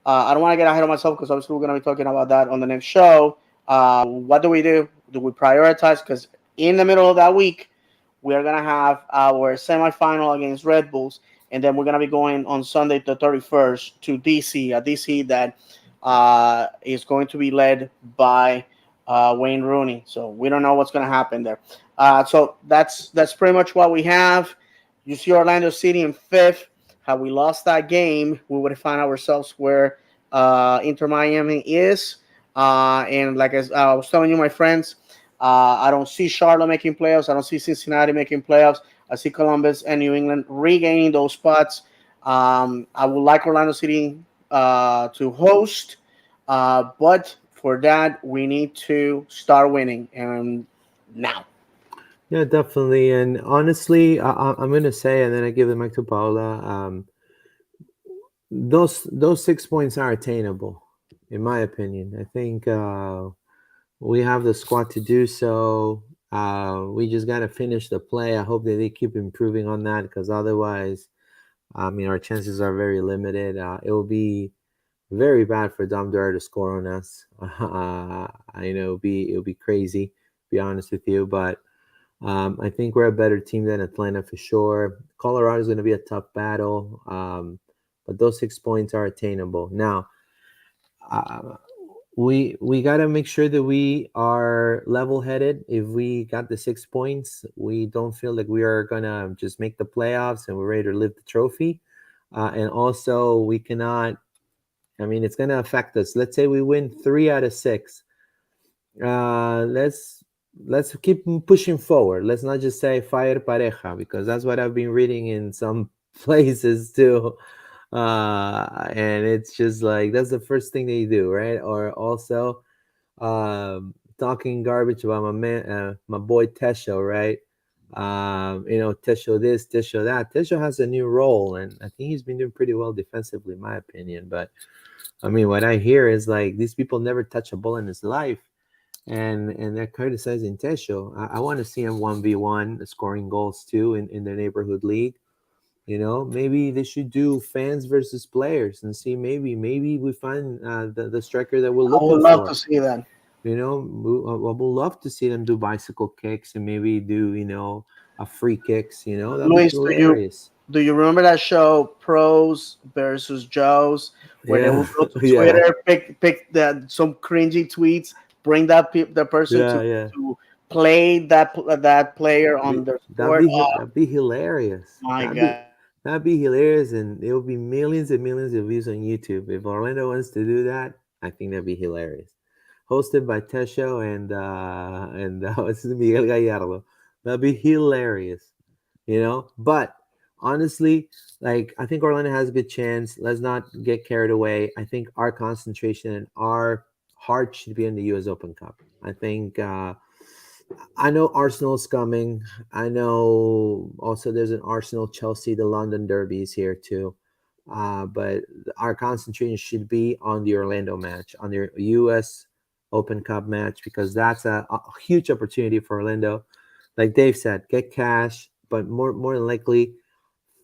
I don't want to get ahead of myself because obviously we're gonna be talking about that on the next show. What do we do? Do we prioritize? Because in the middle of that week, We are gonna have our semifinal against Red Bulls, and then we're gonna be going on Sunday the 31st to DC, a DC that is going to be led by Wayne Rooney. So we don't know what's gonna happen there. So that's pretty much what we have. You see Orlando City in fifth. Had we lost that game, we would have found ourselves where Inter Miami is. And like I was telling you, my friends, I don't see Charlotte making playoffs. I don't see Cincinnati making playoffs. I see Columbus and New England regaining those spots. I would like Orlando City to host, but for that, we need to start winning. And now. Yeah, definitely. And honestly, I'm gonna say, and then I give the mic to Paula. Those 6 points are attainable, in my opinion. I think we have the squad to do so. We just gotta finish the play. I hope that they keep improving on that, because otherwise, I mean, our chances are very limited. It will be very bad for Dom Dwyer to score on us. I know it'll be crazy, to be honest with you, but I think we're a better team than Atlanta for sure. Colorado is going to be a tough battle, but those 6 points are attainable. Now, uh, we got to make sure that we are level headed. If we got the 6 points, we don't feel like we are gonna just make the playoffs and we're ready to lift the trophy. And also, we cannot. I mean, it's gonna affect us. Let's say we win 3 out of 6. Let's keep pushing forward. Let's not just say fire pareja, because that's what I've been reading in some places too. And it's just like that's the first thing they do, right? Or also talking garbage about my man, my boy Tesho, right? Tesho this, Tesho that. Tesho has a new role, and I think he's been doing pretty well defensively, in my opinion. But I mean, what I hear is like these people never touch a ball in his life, and they're criticizing Tesho. I want to see him 1v1 scoring goals too in the neighborhood league. Maybe they should do fans versus players and see maybe we find the striker that we're I would looking love to for. see that. I would love to see them do bicycle kicks and maybe do a free kicks. That'd be Luis, hilarious. do you remember that show Pros versus Joes, where they Yeah, would go to yeah, Twitter, pick some cringy tweets, bring the person yeah, yeah. to play that player on their sport? Oh That'd be hilarious. my That'd be god! that'd be hilarious, and it will be millions and millions of views on YouTube. If Orlando wants to do that, I think that'd be hilarious. Hosted by Tesho and what's his Miguel Gallardo. That'd be hilarious, But honestly, like I think Orlando has a good chance. Let's not get carried away. I think our concentration and our heart should be in the U.S. Open Cup. I think. I know Arsenal's coming. I know also there's an Arsenal Chelsea, the London Derby is here too. But our concentration should be on the Orlando match, on the US Open Cup match, because that's a huge opportunity for Orlando. Like Dave said, get cash, but more than likely,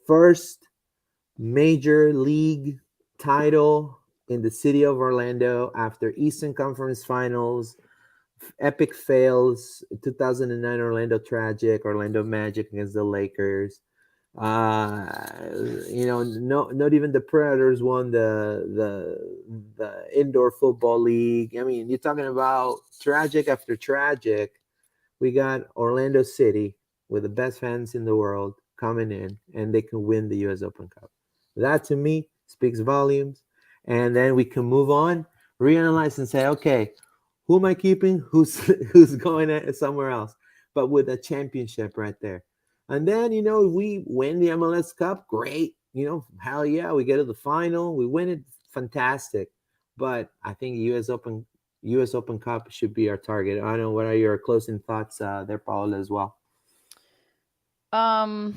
first major league title in the city of Orlando after Eastern Conference Finals, epic fails, 2009 Orlando Tragic, Orlando Magic against the Lakers. uh no, not even the Predators won the indoor football league. I mean, you're talking about tragic after tragic. We got Orlando City with the best fans in the world coming in, and they can win the US Open Cup. That to me speaks volumes. And then we can move on, reanalyze, and say, okay, who am I keeping? Who's who's going somewhere else? But with a championship right there. And then, we win the MLS Cup, great. Hell yeah, we get to the final, we win it, fantastic. But I think US Open Cup should be our target. I don't know, what are your closing thoughts there, Paola, as well? Um,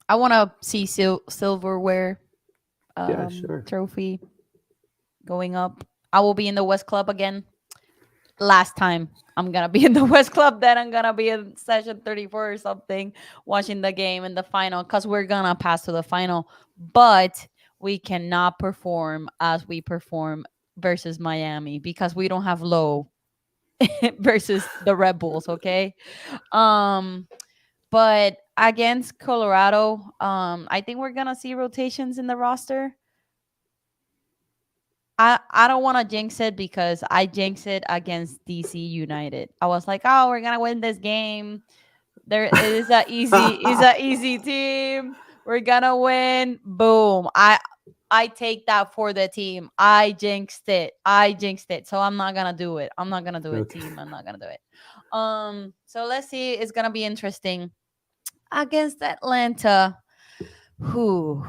I want to see silverware Yeah, sure. trophy going up. I will be in the West Club again. Last time I'm gonna be in the West Club, then I'm gonna be in session 34 or something, watching the game in the final, because we're gonna pass to the final. But we cannot perform as we perform versus Miami because we don't have Lowe versus the Red Bulls. Okay. Um, But against Colorado, I think we're gonna see rotations in the roster. I don't want to jinx it because I jinxed it against DC United. I was like, oh, we're gonna win this game. There it is a easy team. We're gonna win. Boom. I take that for the team. I jinxed it. I jinxed it. So I'm not gonna do it. I'm not gonna do it, Okay. team. I'm not gonna do it. So let's see. It's gonna be interesting against Atlanta. Who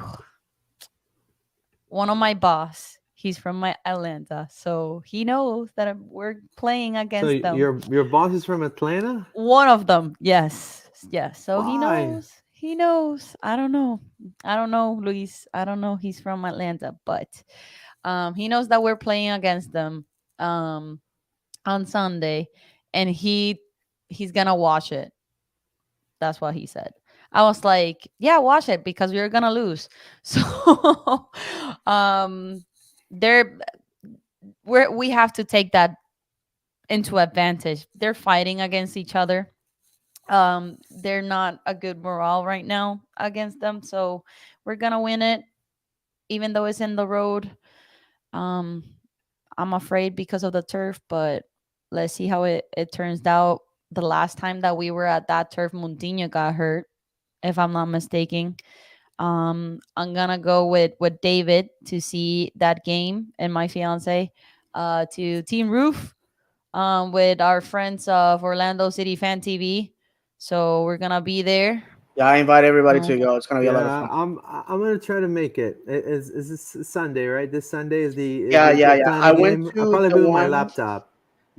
one of my boss. He's from my Atlanta, so he knows that we're playing So against them. your boss is from Atlanta? One of them, yes, yes. So he Why? knows. He knows. I don't know. I don't know, Luis. I don't know. He's from Atlanta, but he knows that we're playing against them um, on Sunday, and he's gonna watch it. That's what he said. I was like, yeah, watch it because we're gonna lose. So, um, there we have to take that into advantage. They're fighting against each other. They're not a good morale right now against them, so we're gonna win it, even though it's in the road. Um, I'm afraid because of the turf, but let's see how it turns out. The last time that we were at that turf, Mundinho got hurt, if I'm not mistaken. I'm gonna go with David to see that game and my fiance to Team Roof with our friends of Orlando City Fan TV. So we're gonna be there. Yeah, I invite everybody Um, to go. It's gonna be a lot of Yeah, fun. I'm gonna try to make it. Is this Sunday, right? This Sunday is Yeah, yeah, you're yeah. playing I the went game. I'll to probably the be with my one. laptop.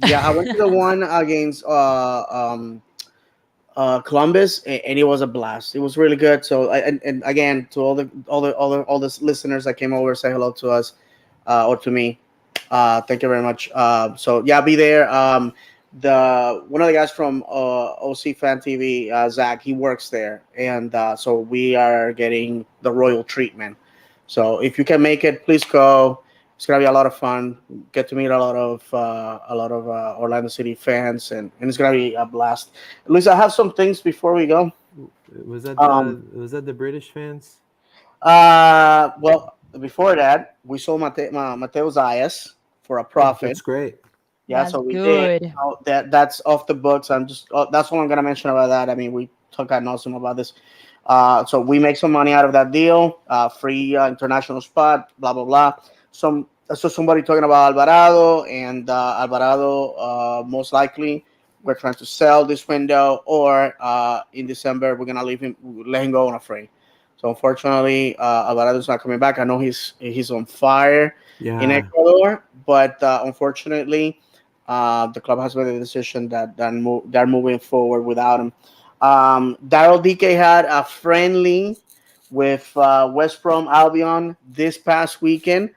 Yeah, I went to the one against Columbus, and it was a blast. It was really good. So, and again, to all the listeners that came over, say hello to us, or to me. Thank you very much. So yeah, be there. The one of the guys from OC Fan TV, Zach, he works there, and so we are getting the royal treatment. So if you can make it, please go. It's gonna be a lot of fun. Get to meet a lot of Orlando City fans, and it's gonna be a blast. Luis, I have some things before we go. Um, Was that the British fans? well, before that, we sold Mateo Zayas for a Oh, profit. that's great. Yeah, that's so we did. good. That's off the books. That's all I'm gonna mention about that. I mean, we took ad nauseam about this. So we make some money out of that deal. Free international spot. Blah blah blah. So somebody talking about Alvarado, and Alvarado most likely we're trying to sell this window, or in December we're gonna let him go on a free. So unfortunately, Alvarado's not coming back. I know he's on fire in Yeah, Ecuador, but unfortunately, the club has made a decision that they're moving forward without him. Daryl DK had a friendly with West Brom Albion this past weekend.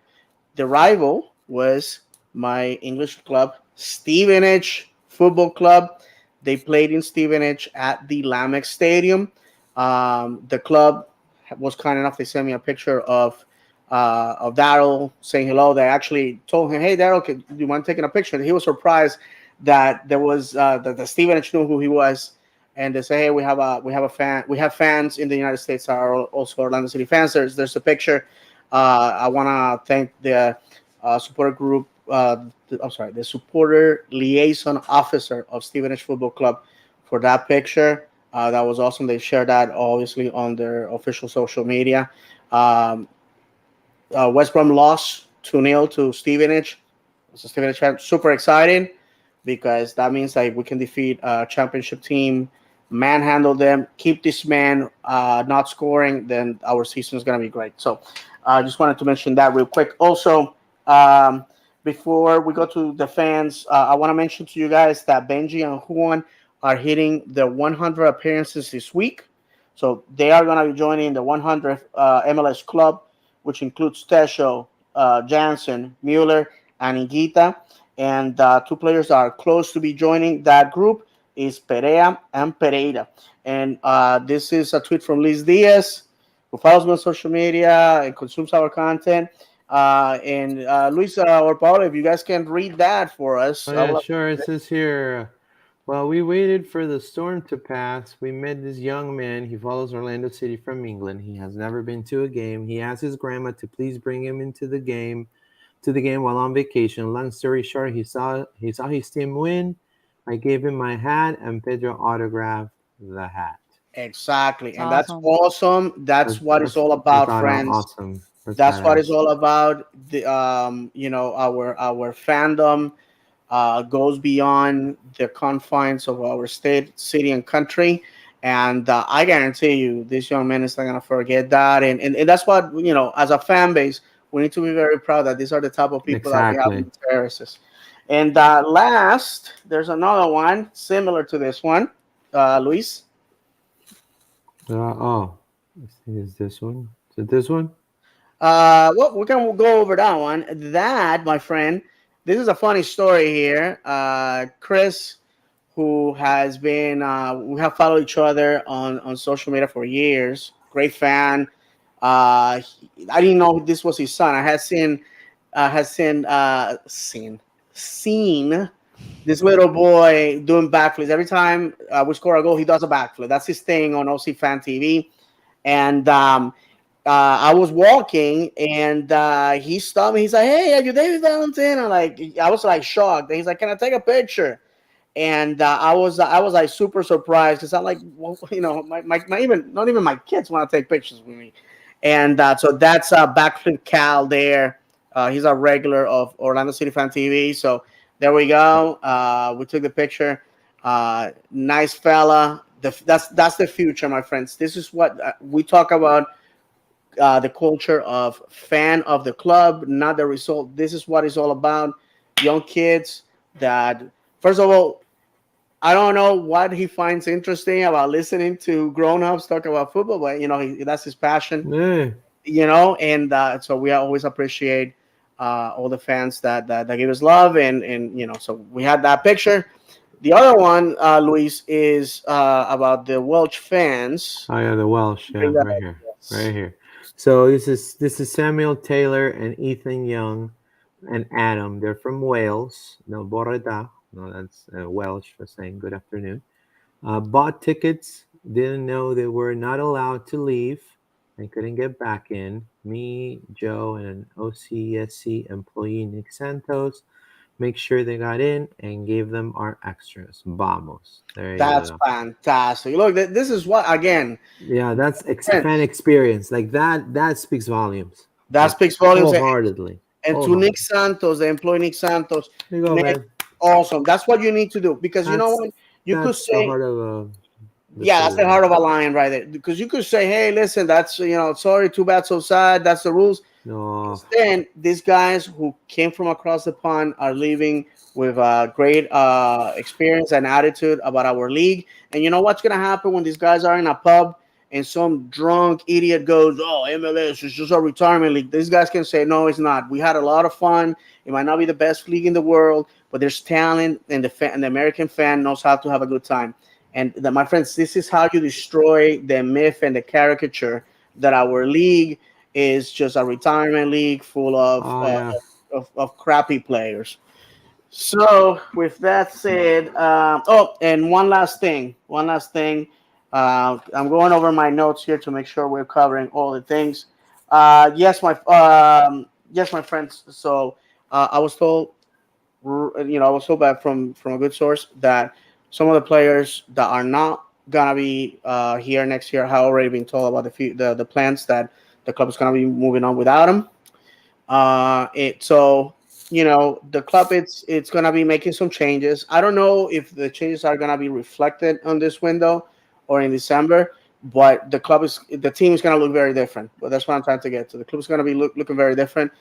The rival was my English club, Stevenage Football Club. They played in Stevenage at the Lamex Stadium. The club was kind enough. They sent me a picture of Daryl saying hello. They actually told him, "Hey, Daryl, do you mind taking a picture?" And he was surprised that there was that the Stevenage knew who he was, and they say, "Hey, we have fans in the United States that are also Orlando City fans. There's a picture. I want to thank the supporter group. I'm sorry, the supporter liaison officer of Stevenage Football Club for that picture. That was awesome. They shared that obviously on their official social media. Um, West Brom lost 2-0 to Stevenage. So Stevenage fan super excited because that means that we can defeat a championship team, manhandle them, keep this man not scoring, then our season is going to be great. So I just wanted to mention that real quick. Also, um, before we go to the fans, I want to mention to you guys that Benji and Juan are hitting the 100 appearances this week. So they are going to be joining the 100th MLS club, which includes Tesho, Jansen, Mueller, and Higuita. And two players that are close to be joining that group is Perea and Pereira. And this is a tweet from Liz Diaz, who follows me on social media and consumes our content. And Luis or Paolo, if you guys can read that for us, Oh I would yeah, like to sure. It read it. says here, While we waited for the storm to pass, we met this young man. He follows Orlando City from England. He has never been to a game. He asked his grandma to please bring him into the game while on vacation. Long story short, he saw his team win. I gave him my hat, and Pedro autographed the hat. Exactly, It's and that's awesome. awesome. That's That's what it's that's all that's about, friends. awesome. That's That's what it's badass. all about. Our fandom goes beyond the confines of our state, city, and country. And I guarantee you, this young man is not going to forget that. And that's what, as a fan base, we need to be very proud that these are the type of people that we have in Exactly. the terraces. And last, there's another one similar to this one, Luis. Oh, is this one? Is it this one? Well, we can go over that one. That, my friend, this is a funny story here. Chris, who has been, we have followed each other on social media for years. Great fan. I didn't know this was his son. I had seen this little boy doing backflips. Every time we score a goal, he does a backflip. That's his thing on OC Fan TV. And I was walking, and he stopped me. He's like, "Hey, are you David Valentin?" I was like shocked. He's like, "Can I take a picture?" And I was like super surprised because I'm like, well, my even not even my kids want to take pictures with me. And so that's Backflip Cal there. He's a regular of Orlando City Fan TV. So there we go. We took the picture. Nice fella. That's the future, my friends. This is what we talk about, the culture of fan of the club, not the result. This is what it's all about. Young kids that, first of all, I don't know what he finds interesting about listening to grown-ups talk about football, but that's his passion. Yeah. And so we always appreciate all the fans that give us love, and so we had that picture. The other one, Luis, is about the Welsh fans. Oh yeah, the Welsh. Bring Yeah, that right up, here, yes. right here. So this is Samuel Taylor and Ethan Young and Adam. They're from Wales. No, Boreda. No, that's Welsh for saying good afternoon. Bought tickets. Didn't know they were not allowed to leave. They couldn't get back in. Me, Joe, and an OCSC employee, Nick Santos, make sure they got in and gave them our extras. Vamos. There you That's go. fantastic. Look, this is what, again, Yeah, that's fan friends, experience. Like that speaks volumes. that Like speaks volumes. wholeheartedly. And to Nick Wholehearted. Santos, the employee Nick Santos, There you go, Nick, man. awesome. That's what you need to do, because you know That's what? You could that's the say, heart of the yeah, that's city, the man. heart of a lion right there. Because you could say, hey, listen, that's, sorry, too bad, so sad. That's the rules. No, Instead, these guys who came from across the pond are leaving with a great experience and attitude about our league. And you know what's going to happen when these guys are in a pub and some drunk idiot goes, "Oh, MLS is just a retirement league." These guys can say, "No, it's not. We had a lot of fun. It might not be the best league in the world, but there's talent, and the American fan knows how to have a good time." And my friends, this is how you destroy the myth and the caricature that our league is just a retirement league full oh yeah. of crappy players. So, with that said, and one last thing. I'm going over my notes here to make sure we're covering all the things. Yes, my friends. So, I was told, I was told back from a good source that some of the players that are not gonna be here next year have already been told about the plans that the club is gonna be moving on without them. The club, it's gonna be making some changes. I don't know if the changes are gonna be reflected on this window or in December, but the team is gonna look very different. But that's what I'm trying to get to. The club is gonna be looking very different.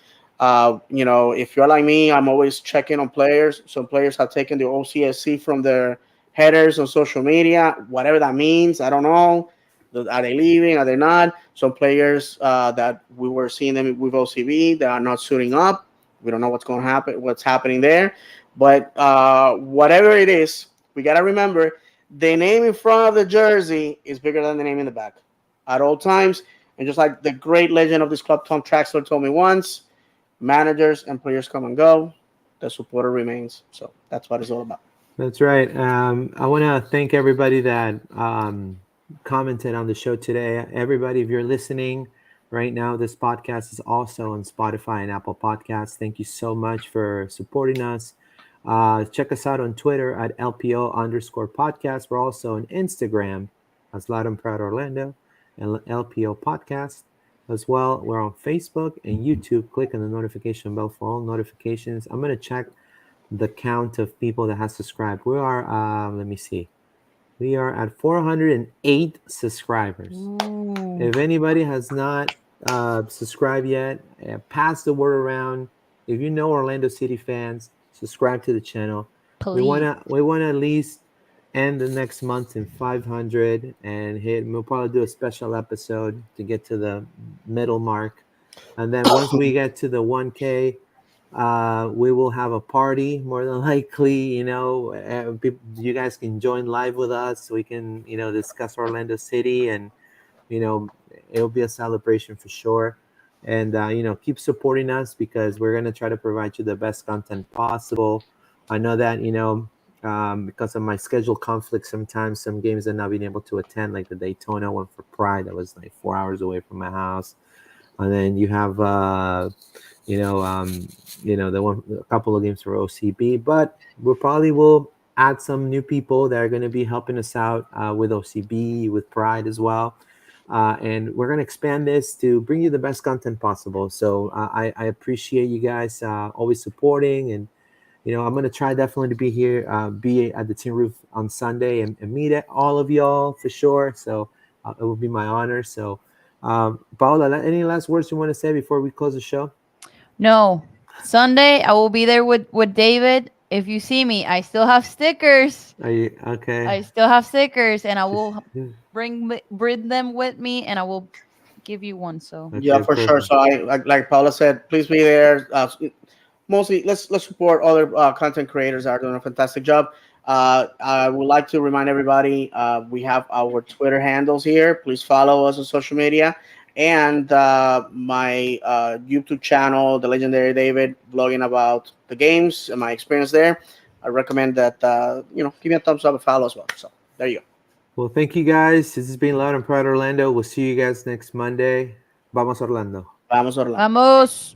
If you're like me, I'm always checking on players. Some players have taken the OCSC from their headers on social media, whatever that means. I don't know. Are they leaving? Are they not? Some players that we were seeing them with OCB that are not suiting up. We don't know what's going to happen, what's happening there. But whatever it is, we got to remember the name in front of the jersey is bigger than the name in the back at all times. And just like the great legend of this club, Tom Traxler, told me once, managers and players come and go. The supporter remains. So that's what it's all about. That's right. I want to thank everybody that commented on the show today. Everybody, if you're listening right now, this podcast is also on Spotify and Apple Podcasts. Thank you so much for supporting us. Check us out on Twitter at LPO underscore podcast. We're also on Instagram as Loud and Proud Orlando and LPO podcast as well. We're on Facebook and YouTube. Click on the notification bell for all notifications. I'm going to check the count of people that has subscribed. We are, let me see, we are at 408 subscribers. Ooh, If anybody has not subscribed yet, pass the word around. If you know Orlando City fans, subscribe to the channel. please. We wanna at least end the next month in 500 and hit. We'll probably do a special episode to get to the middle mark, and then once we get to the 1K, we will have a party more than likely. You guys can join live with us. So we can discuss Orlando City, and it'll be a celebration for sure. And keep supporting us because we're going to try to provide you the best content possible. I know that because of my schedule conflict, sometimes some games I'm not being able to attend, like the Daytona one for Pride that was like 4 hours away from my house. And then you have you know, um, the one a couple of games for OCB, but we probably will add some new people that are going to be helping us out with OCB, with Pride as well. And we're going to expand this to bring you the best content possible. So I appreciate you guys always supporting, and I'm going to try definitely to be here, be at the Team Roof on Sunday, and meet all of y'all for sure. So it will be my honor. So, Paula, any last words you want to say before we close the show? No, Sunday I will be there with David. If you see me, I still have stickers. Are you okay? I still have stickers, and I Just will bring them with me, and I will give you one. So Yeah, okay, for sure. perfect. So like Paula said, please be there. Mostly, let's support other content creators that are doing a fantastic job. I would like to remind everybody we have our Twitter handles here. Please follow us on social media, and my YouTube channel, The Legendary David, blogging about the games and my experience there. I recommend that give me a thumbs up and follow as well. So there you go. Well, thank you guys. This has been Loud and Proud Orlando. We'll see you guys next Monday. Vamos Orlando. Vamos Orlando. vamos.